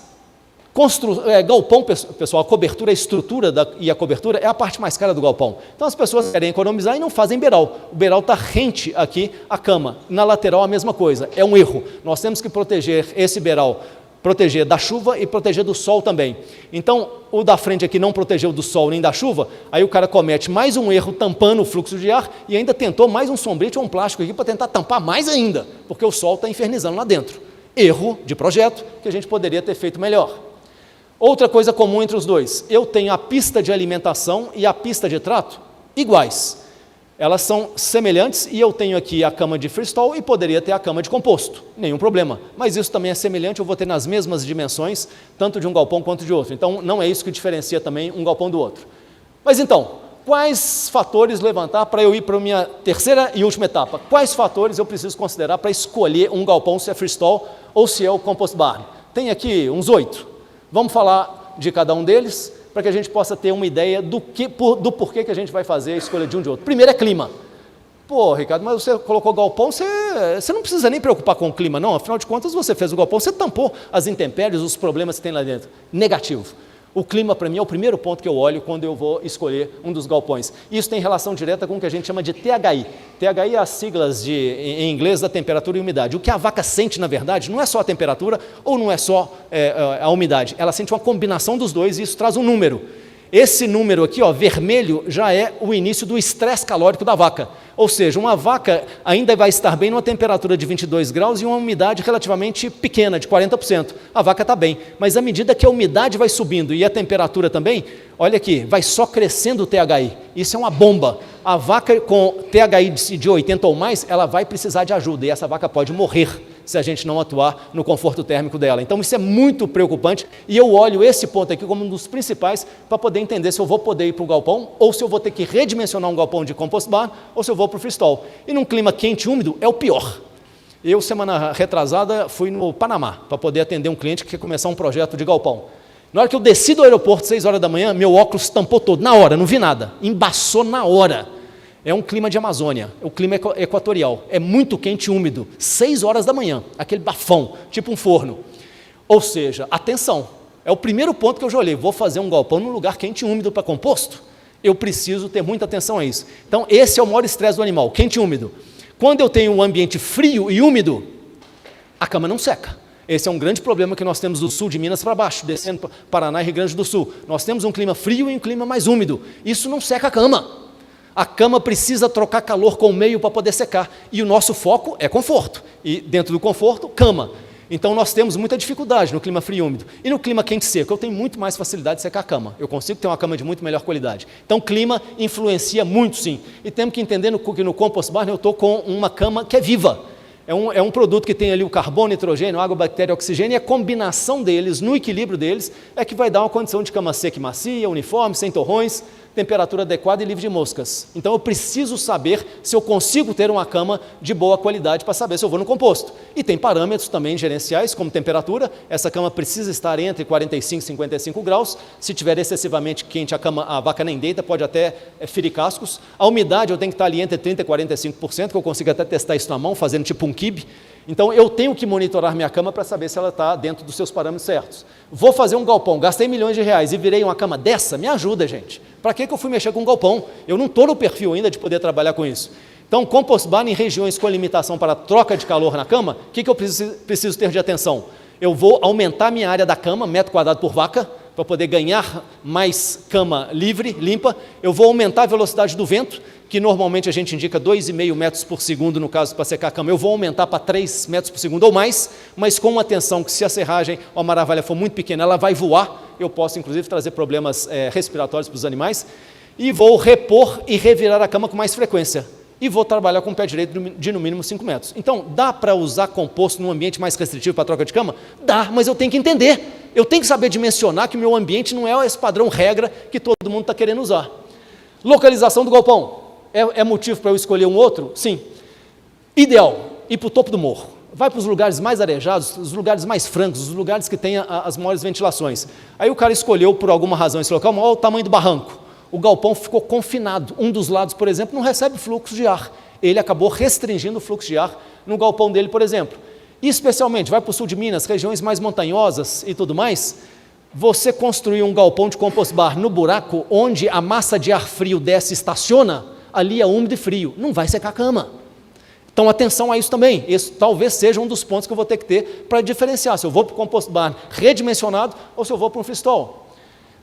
Speaker 1: Galpão, pessoal, a cobertura, a estrutura e a cobertura é a parte mais cara do galpão. Então as pessoas querem economizar e não fazem beiral. O beiral está rente aqui à cama. Na lateral a mesma coisa. É um erro. Nós temos que proteger esse beiral, proteger da chuva e proteger do sol também. Então, o da frente aqui não protegeu do sol nem da chuva, aí o cara comete mais um erro tampando o fluxo de ar e ainda tentou mais um sombrite ou um plástico aqui para tentar tampar mais ainda, porque o sol está infernizando lá dentro. Erro de projeto que a gente poderia ter feito melhor. Outra coisa comum entre os dois, eu tenho a pista de alimentação e a pista de trato iguais. Elas são semelhantes e eu tenho aqui a cama de freestall e poderia ter a cama de composto, nenhum problema. Mas isso também é semelhante, eu vou ter nas mesmas dimensões, tanto de um galpão quanto de outro. Então, não é isso que diferencia também um galpão do outro. Mas então, quais fatores levantar para eu ir para a minha terceira e última etapa? Quais fatores eu preciso considerar para escolher um galpão, se é freestall ou se é o compost barn? Tem aqui uns 8. Vamos falar de cada um deles, para que a gente possa ter uma ideia do porquê que a gente vai fazer a escolha de um de outro. Primeiro é clima. Pô, Ricardo, mas você colocou galpão, você não precisa nem preocupar com o clima, não. Afinal de contas, você fez o galpão, você tampou as intempéries, os problemas que tem lá dentro. Negativo. O clima, para mim, é o primeiro ponto que eu olho quando eu vou escolher um dos galpões. Isso tem relação direta com o que a gente chama de THI. THI é as siglas em inglês da temperatura e umidade. O que a vaca sente, na verdade, não é só a temperatura ou não é só a umidade. Ela sente uma combinação dos dois e isso traz um número. Esse número aqui, ó, vermelho, já é o início do estresse calórico da vaca. Ou seja, uma vaca ainda vai estar bem numa temperatura de 22 graus e uma umidade relativamente pequena, de 40%. A vaca está bem, mas à medida que a umidade vai subindo e a temperatura também, olha aqui, vai só crescendo o THI. Isso é uma bomba. A vaca com THI de 80 ou mais, ela vai precisar de ajuda e essa vaca pode morrer se a gente não atuar no conforto térmico dela. Então isso é muito preocupante e eu olho esse ponto aqui como um dos principais para poder entender se eu vou poder ir para o galpão ou se eu vou ter que redimensionar um galpão de compost barn ou se eu vou para o freestall. E num clima quente e úmido é o pior. Eu, semana retrasada, fui no Panamá para poder atender um cliente que quer começar um projeto de galpão. Na hora que eu desci do aeroporto, 6 horas da manhã, meu óculos tampou todo, na hora, não vi nada, embaçou na hora. É um clima de Amazônia, o clima equatorial, é muito quente e úmido, 6 horas da manhã, aquele bafão, tipo um forno. Ou seja, atenção, é o primeiro ponto que eu já olhei, vou fazer um galpão num lugar quente e úmido para composto, eu preciso ter muita atenção a isso. Então esse é o maior estresse do animal, quente e úmido. Quando eu tenho um ambiente frio e úmido, a cama não seca. Esse é um grande problema que nós temos do sul de Minas para baixo, descendo para Paraná e Rio Grande do Sul. Nós temos um clima frio e um clima mais úmido, isso não seca a cama. A cama precisa trocar calor com o meio para poder secar. E o nosso foco é conforto. E dentro do conforto, cama. Então nós temos muita dificuldade no clima frio e úmido. E no clima quente e seco, eu tenho muito mais facilidade de secar a cama. Eu consigo ter uma cama de muito melhor qualidade. Então o clima influencia muito, sim. E temos que entender que no compost barn eu estou com uma cama que é viva. É um produto que tem ali o carbono, nitrogênio, água, bactéria, oxigênio, e a combinação deles, no equilíbrio deles, é que vai dar uma condição de cama seca e macia, uniforme, sem torrões, temperatura adequada e livre de moscas. Então eu preciso saber se eu consigo ter uma cama de boa qualidade para saber se eu vou no composto. E tem parâmetros também gerenciais, como temperatura, essa cama precisa estar entre 45 e 55 graus, se tiver excessivamente quente a vaca nem deita, pode até ferir cascos. A umidade eu tenho que estar ali entre 30 e 45%, que eu consigo até testar isso na mão, fazendo tipo um quibe. Então eu tenho que monitorar minha cama para saber se ela está dentro dos seus parâmetros certos. Vou fazer um galpão, gastei milhões de reais e virei uma cama dessa, me ajuda, gente. Para que eu fui mexer com um galpão? Eu não estou no perfil ainda de poder trabalhar com isso. Então, compost barn em regiões com limitação para troca de calor na cama, o que eu preciso ter de atenção? Eu vou aumentar minha área da cama, metro quadrado por vaca, para poder ganhar mais cama livre, limpa. Eu vou aumentar a velocidade do vento, que normalmente a gente indica 2,5 metros por segundo, no caso, para secar a cama. Eu vou aumentar para 3 metros por segundo ou mais, mas com uma atenção que se a serragem ou a maravilha for muito pequena, ela vai voar. Eu posso, inclusive, trazer problemas respiratórios para os animais. E vou repor e revirar a cama com mais frequência. E vou trabalhar com o pé direito de no mínimo 5 metros. Então, dá para usar composto num ambiente mais restritivo para troca de cama? Dá, mas eu tenho que entender. Eu tenho que saber dimensionar que o meu ambiente não é esse padrão regra que todo mundo está querendo usar. Localização do galpão. É motivo para eu escolher um outro? Sim. Ideal, ir para o topo do morro. Vai para os lugares mais arejados, os lugares mais francos, os lugares que têm as maiores ventilações. Aí o cara escolheu, por alguma razão, esse local, olha o tamanho do barranco. O galpão ficou confinado. Um dos lados, por exemplo, não recebe fluxo de ar. Ele acabou restringindo o fluxo de ar no galpão dele, por exemplo. E especialmente, vai para o sul de Minas, regiões mais montanhosas e tudo mais, você construir um galpão de compost barn no buraco, onde a massa de ar frio desce e estaciona, ali é úmido e frio, não vai secar a cama. Então atenção a isso também, esse talvez seja um dos pontos que eu vou ter que ter para diferenciar se eu vou para o compost barn redimensionado ou se eu vou para um freestall.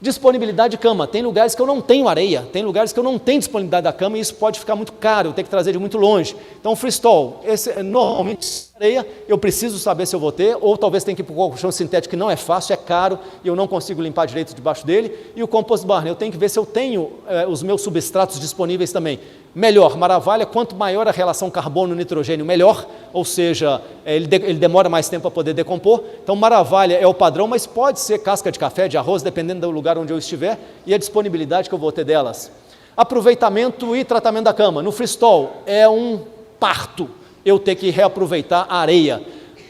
Speaker 1: Disponibilidade de cama, tem lugares que eu não tenho areia, tem lugares que eu não tenho disponibilidade da cama e isso pode ficar muito caro, eu tenho que trazer de muito longe. Então freestall, esse normalmente areia, eu preciso saber se eu vou ter, ou talvez tenha que ir para o colchão sintético, que não é fácil, é caro, e eu não consigo limpar direito debaixo dele, e o compost barn, eu tenho que ver se eu tenho os meus substratos disponíveis também. Melhor, maravilha, quanto maior a relação carbono-nitrogênio, melhor, ou seja, ele demora mais tempo para poder decompor, então maravilha é o padrão, mas pode ser casca de café, de arroz, dependendo do lugar onde eu estiver, e a disponibilidade que eu vou ter delas. Aproveitamento e tratamento da cama, no freestall é um parto, eu ter que reaproveitar a areia,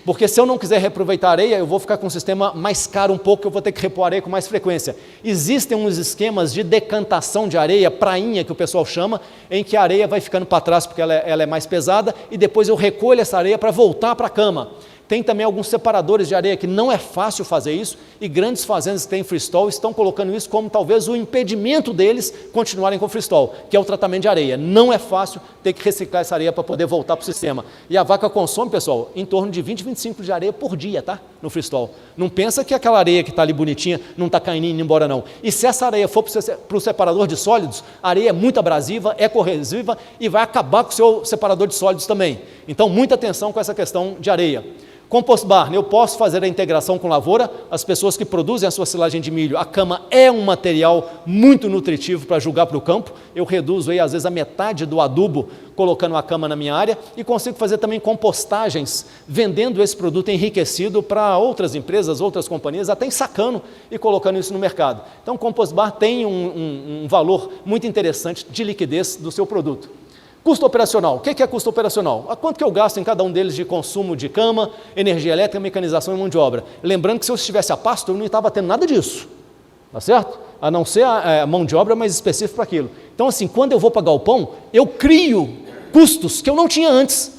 Speaker 1: porque se eu não quiser reaproveitar a areia, eu vou ficar com um sistema mais caro um pouco, eu vou ter que repor areia com mais frequência. Existem uns esquemas de decantação de areia, prainha que o pessoal chama, em que a areia vai ficando para trás porque ela é mais pesada, e depois eu recolho essa areia para voltar para a cama. Tem também alguns separadores de areia que não é fácil fazer isso, e grandes fazendas que têm freestall estão colocando isso como talvez o impedimento deles continuarem com freestall, que é o tratamento de areia. Não é fácil ter que reciclar essa areia para poder voltar para o sistema. E a vaca consome, pessoal, em torno de 20, 25 de areia por dia, tá? No freestall. Não pensa que aquela areia que está ali bonitinha não está caindo e indo embora, não. E se essa areia for para o separador de sólidos, a areia é muito abrasiva, é corrosiva e vai acabar com o seu separador de sólidos também. Então, muita atenção com essa questão de areia. Compost barn, eu posso fazer a integração com lavoura, as pessoas que produzem a sua silagem de milho, a cama é um material muito nutritivo para jogar para o campo, eu reduzo aí às vezes a metade do adubo colocando a cama na minha área e consigo fazer também compostagens, vendendo esse produto enriquecido para outras empresas, outras companhias, até ensacando e colocando isso no mercado. Então o compost barn tem um valor muito interessante de liquidez do seu produto. Custo operacional. O que é custo operacional? A quanto que eu gasto em cada um deles de consumo de cama, energia elétrica, mecanização e mão de obra? Lembrando que se eu estivesse a pasto, eu não estava tendo nada disso, tá certo? A não ser a mão de obra mais específica para aquilo. Então, assim, quando eu vou para galpão, eu crio custos que eu não tinha antes.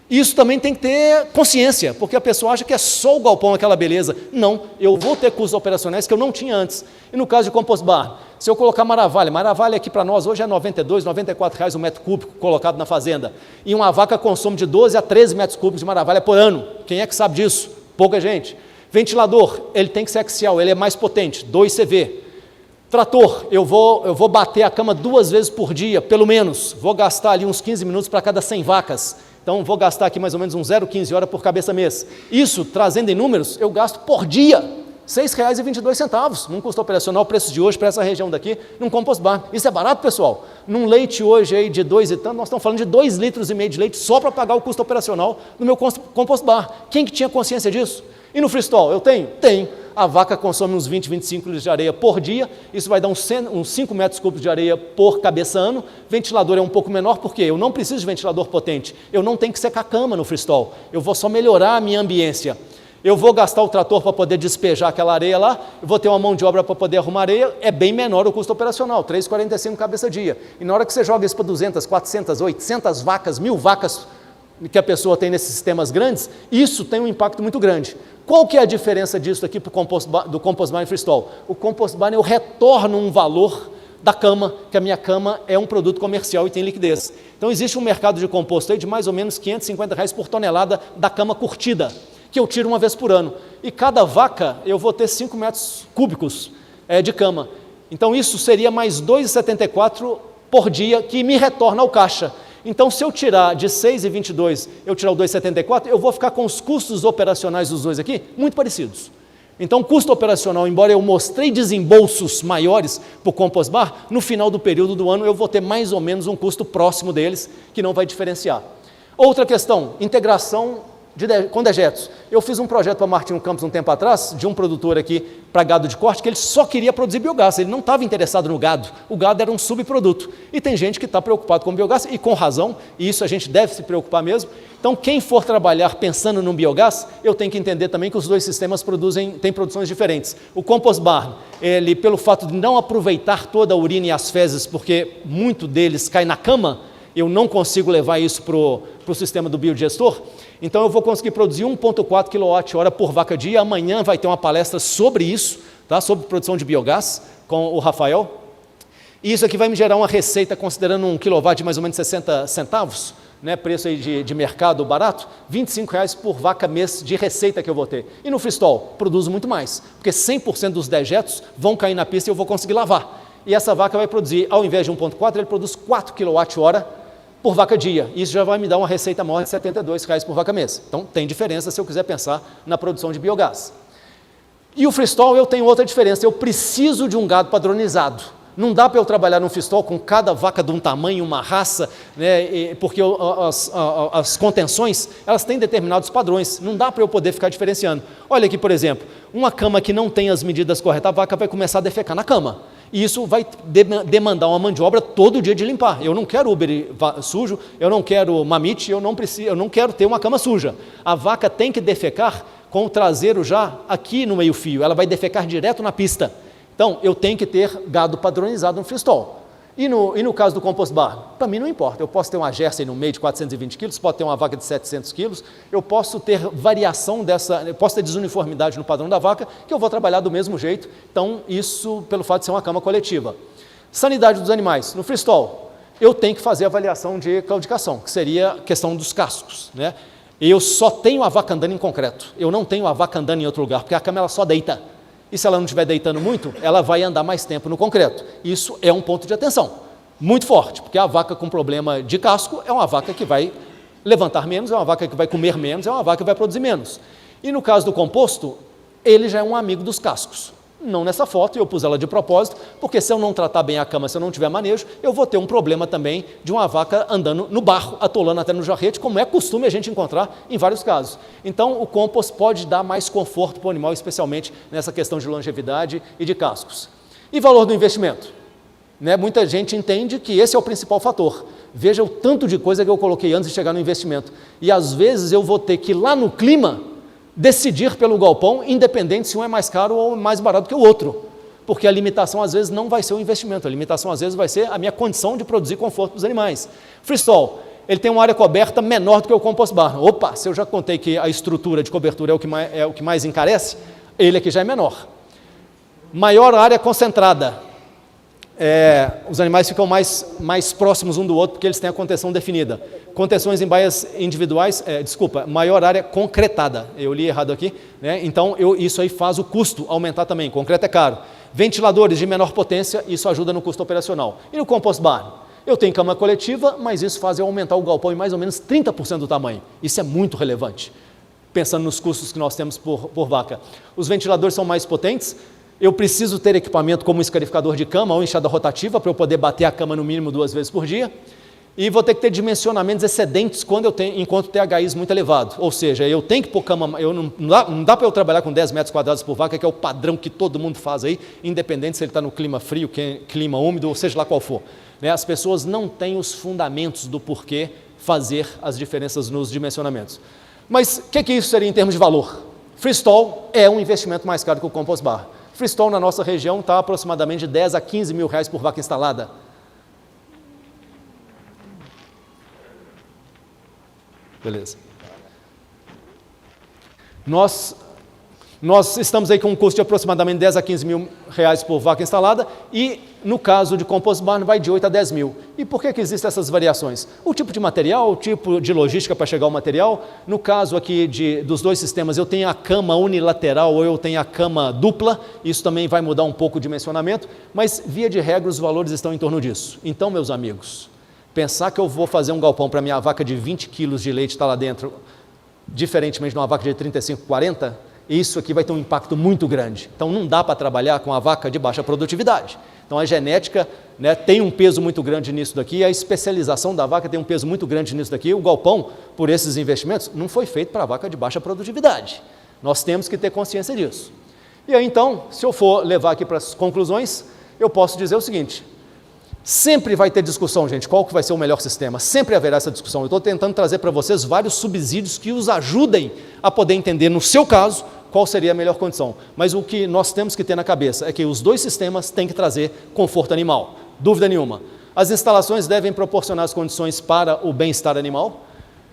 Speaker 1: Isso também tem que ter consciência, porque a pessoa acha que é só o galpão aquela beleza. Não, eu vou ter custos operacionais que eu não tinha antes. E no caso de compost barn, se eu colocar maravilha aqui para nós hoje é R$ 92, R$ 94 o metro cúbico colocado na fazenda. E uma vaca consome de 12 a 13 metros cúbicos de maravilha por ano. Quem é que sabe disso? Pouca gente. Ventilador, ele tem que ser axial, ele é mais potente, 2 CV. Trator, eu vou bater a cama 2 vezes por dia, pelo menos. Vou gastar ali uns 15 minutos para cada 100 vacas. Então, vou gastar aqui mais ou menos uns 0,15 horas por cabeça mês. Isso, trazendo em números, eu gasto por dia R$ 6,22, num custo operacional, preço de hoje, para essa região daqui, num compost barn. Isso é barato, pessoal? Num leite hoje aí de 2 e tanto, nós estamos falando de 2,5 litros de leite só para pagar o custo operacional no meu compost barn. Quem que tinha consciência disso? E no freestall, eu tenho? Tenho. A vaca consome uns 20, 25 litros de areia por dia, isso vai dar uns 5 metros cúbicos de areia por cabeça ano. Ventilador é um pouco menor, porque eu não preciso de ventilador potente, eu não tenho que secar a cama no freestall, eu vou só melhorar a minha ambiência. Eu vou gastar o trator para poder despejar aquela areia lá, eu vou ter uma mão de obra para poder arrumar areia, é bem menor o custo operacional, 3,45 cabeça dia. E na hora que você joga isso para 200, 400, 800 vacas, 1.000 vacas que a pessoa tem nesses sistemas grandes, isso tem um impacto muito grande. Qual que é a diferença disso aqui do compost barn e freestall? O compost barn eu retorno um valor da cama, que a minha cama é um produto comercial e tem liquidez. Então existe um mercado de composto aí de mais ou menos R$ 550 por tonelada da cama curtida, que eu tiro uma vez por ano. E cada vaca eu vou ter 5 metros cúbicos de cama. Então isso seria mais R$ 2,74 por dia que me retorna ao caixa. Então, se eu tirar de 6,22, eu tirar o 2,74, eu vou ficar com os custos operacionais dos dois aqui muito parecidos. Então, o custo operacional, embora eu mostrei desembolsos maiores para o compost barn, no final do período do ano eu vou ter mais ou menos um custo próximo deles, que não vai diferenciar. Outra questão, integração com dejetos. Eu fiz um projeto para Martinho Campos um tempo atrás, de um produtor aqui para gado de corte, que ele só queria produzir biogás, ele não estava interessado no gado, o gado era um subproduto. E tem gente que está preocupado com biogás, e com razão, e isso a gente deve se preocupar mesmo. Então, quem for trabalhar pensando no biogás, eu tenho que entender também que os dois sistemas têm produções diferentes. O compost barn, ele, pelo fato de não aproveitar toda a urina e as fezes, porque muito deles cai na cama, eu não consigo levar isso para o sistema do biodigestor, então eu vou conseguir produzir 1,4 kWh por vaca dia. Amanhã vai ter uma palestra sobre isso, tá? Sobre produção de biogás, com o Rafael. E isso aqui vai me gerar uma receita, considerando um quilowatt de mais ou menos 60 centavos, né? Preço aí de mercado barato, R$ 25,00 por vaca mês de receita que eu vou ter. E no freestall, produzo muito mais, porque 100% dos dejetos vão cair na pista e eu vou conseguir lavar. E essa vaca vai produzir, ao invés de 1,4, ele produz 4 kWh por vaca dia. Isso já vai me dar uma receita maior de R$ 72,00 por vaca mês. Então, tem diferença se eu quiser pensar na produção de biogás. E o freestall eu tenho outra diferença, eu preciso de um gado padronizado. Não dá para eu trabalhar no freestall com cada vaca de um tamanho, uma raça, né, porque as contenções, elas têm determinados padrões, não dá para eu poder ficar diferenciando. Olha aqui, por exemplo, uma cama que não tem as medidas corretas, a vaca vai começar a defecar na cama. E isso vai demandar uma mão de obra todo dia de limpar. Eu não quero Uber sujo, eu não quero mamite, eu não quero ter uma cama suja. A vaca tem que defecar com o traseiro já aqui no meio-fio, ela vai defecar direto na pista. Então, eu tenho que ter gado padronizado no freestall. E no caso do compost bar? Para mim não importa, eu posso ter uma Jersey no meio de 420 quilos, pode ter uma vaca de 700 quilos, eu posso ter variação eu posso ter desuniformidade no padrão da vaca, que eu vou trabalhar do mesmo jeito. Então, isso pelo fato de ser uma cama coletiva. Sanidade dos animais. No freestall, eu tenho que fazer avaliação de claudicação, que seria a questão dos cascos, né? Eu só tenho a vaca andando em concreto, eu não tenho a vaca andando em outro lugar, porque a cama ela só deita. E se ela não estiver deitando muito, ela vai andar mais tempo no concreto. Isso é um ponto de atenção, muito forte, porque a vaca com problema de casco é uma vaca que vai levantar menos, é uma vaca que vai comer menos, é uma vaca que vai produzir menos. E no caso do composto, ele já é um amigo dos cascos. Não nessa foto, eu pus ela de propósito, porque se eu não tratar bem a cama, se eu não tiver manejo, eu vou ter um problema também de uma vaca andando no barro, atolando até no jarrete, como é costume a gente encontrar em vários casos. Então, o compost pode dar mais conforto para o animal, especialmente nessa questão de longevidade e de cascos. E valor do investimento? Né? Muita gente entende que esse é o principal fator. Veja o tanto de coisa que eu coloquei antes de chegar no investimento. E às vezes eu vou ter que ir lá no clima decidir pelo galpão, independente se um é mais caro ou mais barato que o outro, porque a limitação às vezes não vai ser o investimento, a limitação às vezes vai ser a minha condição de produzir conforto para os animais. Freestall, ele tem uma área coberta menor do que o compost bar. Opa, se eu já contei que a estrutura de cobertura é o que mais encarece, ele aqui já é menor. Maior área concentrada. Os animais ficam mais próximos um do outro porque eles têm a contenção definida. Contenções em baias individuais, maior área concretada. Eu li errado aqui, né? Então isso aí faz o custo aumentar também. Concreto é caro. Ventiladores de menor potência, isso ajuda no custo operacional. E no compost bar? Eu tenho cama coletiva, mas isso faz eu aumentar o galpão em mais ou menos 30% do tamanho. Isso é muito relevante, pensando nos custos que nós temos por vaca. Os ventiladores são mais potentes. Eu preciso ter equipamento como um escarificador de cama ou enxada rotativa para eu poder bater a cama no mínimo 2 vezes por dia. E vou ter que ter dimensionamentos excedentes enquanto o THI muito elevado. Ou seja, eu tenho que pôr cama, não dá para eu trabalhar com 10 metros quadrados por vaca, que é o padrão que todo mundo faz aí, independente se ele está no clima frio, clima úmido, ou seja lá qual for. Né? As pessoas não têm os fundamentos do porquê fazer as diferenças nos dimensionamentos. Mas o que isso seria em termos de valor? Freestall é um investimento mais caro que o compost bar. Freestall na nossa região está aproximadamente de 10 a 15 mil reais por vaca instalada. Beleza. Nós estamos aí com um custo de aproximadamente 10 a 15 mil reais por vaca instalada e no caso de compost barn vai de 8 a 10 mil. E por que existem essas variações? O tipo de material, o tipo de logística para chegar ao material. No caso aqui dos dois sistemas, eu tenho a cama unilateral ou eu tenho a cama dupla, isso também vai mudar um pouco o dimensionamento, mas via de regra os valores estão em torno disso. Então, meus amigos, pensar que eu vou fazer um galpão para minha vaca de 20 quilos de leite estar lá dentro, diferentemente de uma vaca de 35, 40, isso aqui vai ter um impacto muito grande. Então, não dá para trabalhar com a vaca de baixa produtividade. Então, a genética, né, tem um peso muito grande nisso daqui, a especialização da vaca tem um peso muito grande nisso daqui. O galpão, por esses investimentos, não foi feito para a vaca de baixa produtividade. Nós temos que ter consciência disso. E aí, então, se eu for levar aqui para as conclusões, eu posso dizer o seguinte: sempre vai ter discussão, gente, qual que vai ser o melhor sistema, sempre haverá essa discussão. Eu estou tentando trazer para vocês vários subsídios que os ajudem a poder entender, no seu caso, qual seria a melhor condição. Mas o que nós temos que ter na cabeça é que os dois sistemas têm que trazer conforto animal, dúvida nenhuma. As instalações devem proporcionar as condições para o bem-estar animal,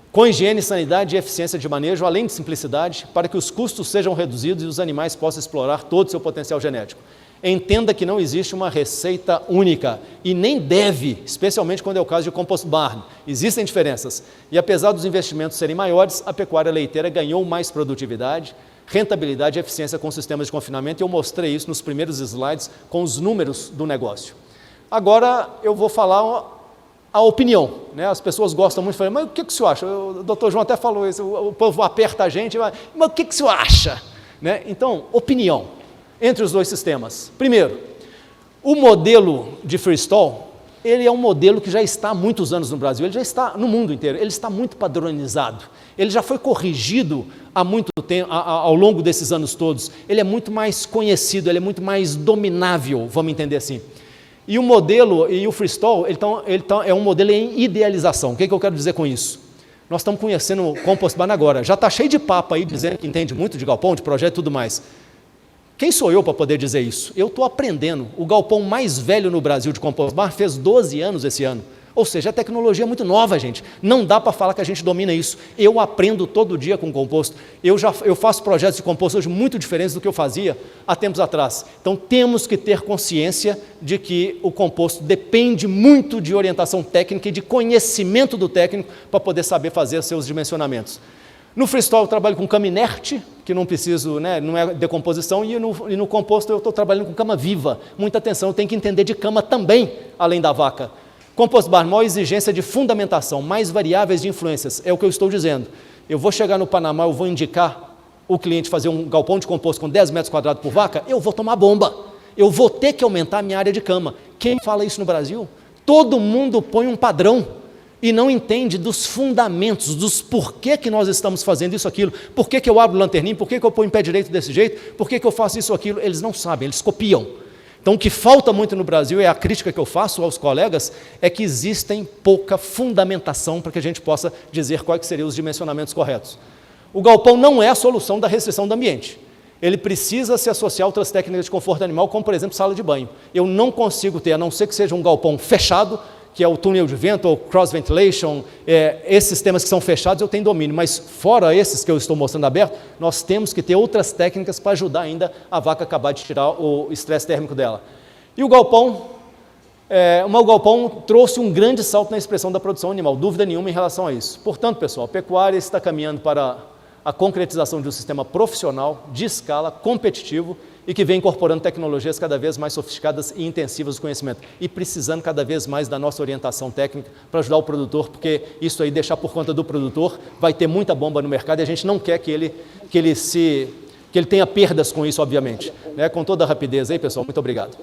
Speaker 1: com higiene, sanidade e eficiência de manejo, além de simplicidade, para que os custos sejam reduzidos e os animais possam explorar todo o seu potencial genético. Entenda que não existe uma receita única e nem deve, especialmente quando é o caso de compost barn. Existem diferenças e apesar dos investimentos serem maiores, a pecuária leiteira ganhou mais produtividade, rentabilidade e eficiência com sistemas de confinamento e eu mostrei isso nos primeiros slides com os números do negócio. Agora eu vou falar a opinião, né? As pessoas gostam muito de falar, mas o que o senhor acha? O doutor João até falou isso, o povo aperta a gente, mas o que o senhor acha? Né? Então, opinião entre os dois sistemas. Primeiro, o modelo de freestyle, ele é um modelo que já está há muitos anos no Brasil, ele já está no mundo inteiro, ele está muito padronizado, ele já foi corrigido há muito tempo, ao longo desses anos todos, ele é muito mais conhecido, ele é muito mais dominável, vamos entender assim. E o modelo, e o freestyle, é um modelo em idealização. O que eu quero dizer com isso? Nós estamos conhecendo o Compost Barn agora, já está cheio de papo aí, dizendo que entende muito de galpão, de projeto e tudo mais. Quem sou eu para poder dizer isso? Eu estou aprendendo. O galpão mais velho no Brasil de Compost Barn fez 12 anos esse ano. Ou seja, a tecnologia é muito nova, gente. Não dá para falar que a gente domina isso. Eu aprendo todo dia com composto. Eu faço projetos de composto hoje muito diferentes do que eu fazia há tempos atrás. Então, temos que ter consciência de que o composto depende muito de orientação técnica e de conhecimento do técnico para poder saber fazer seus dimensionamentos. No freestyle eu trabalho com cama inerte, que não preciso, né, não é decomposição, e no composto eu estou trabalhando com cama viva. Muita atenção, eu tenho que entender de cama também, além da vaca. Compost Barn, maior exigência de fundamentação, mais variáveis de influências, é o que eu estou dizendo. Eu vou chegar no Panamá, eu vou indicar o cliente fazer um galpão de composto com 10 metros quadrados por vaca, eu vou tomar bomba. Eu vou ter que aumentar a minha área de cama. Quem fala isso no Brasil? Todo mundo põe um padrão e não entende dos fundamentos, dos porquê que nós estamos fazendo isso, aquilo, por que eu abro o lanterninho, por que eu ponho o pé direito desse jeito, por que eu faço isso, aquilo, eles não sabem, eles copiam. Então, o que falta muito no Brasil, é a crítica que eu faço aos colegas, é que existem pouca fundamentação para que a gente possa dizer quais seriam os dimensionamentos corretos. O galpão não é a solução da restrição do ambiente. Ele precisa se associar a outras técnicas de conforto animal, como, por exemplo, sala de banho. Eu não consigo ter, a não ser que seja um galpão fechado, que é o túnel de vento, ou cross ventilation, esses sistemas que são fechados eu tenho domínio, mas fora esses que eu estou mostrando aberto, nós temos que ter outras técnicas para ajudar ainda a vaca acabar de tirar o estresse térmico dela. E o galpão, o galpão trouxe um grande salto na expressão da produção animal, dúvida nenhuma em relação a isso. Portanto, pessoal, a pecuária está caminhando para a concretização de um sistema profissional, de escala, competitivo, e que vem incorporando tecnologias cada vez mais sofisticadas e intensivas do conhecimento, e precisando cada vez mais da nossa orientação técnica para ajudar o produtor, porque isso aí, deixar por conta do produtor, vai ter muita bomba no mercado, e a gente não quer que ele tenha perdas com isso, obviamente. Com toda a rapidez aí, pessoal, muito obrigado.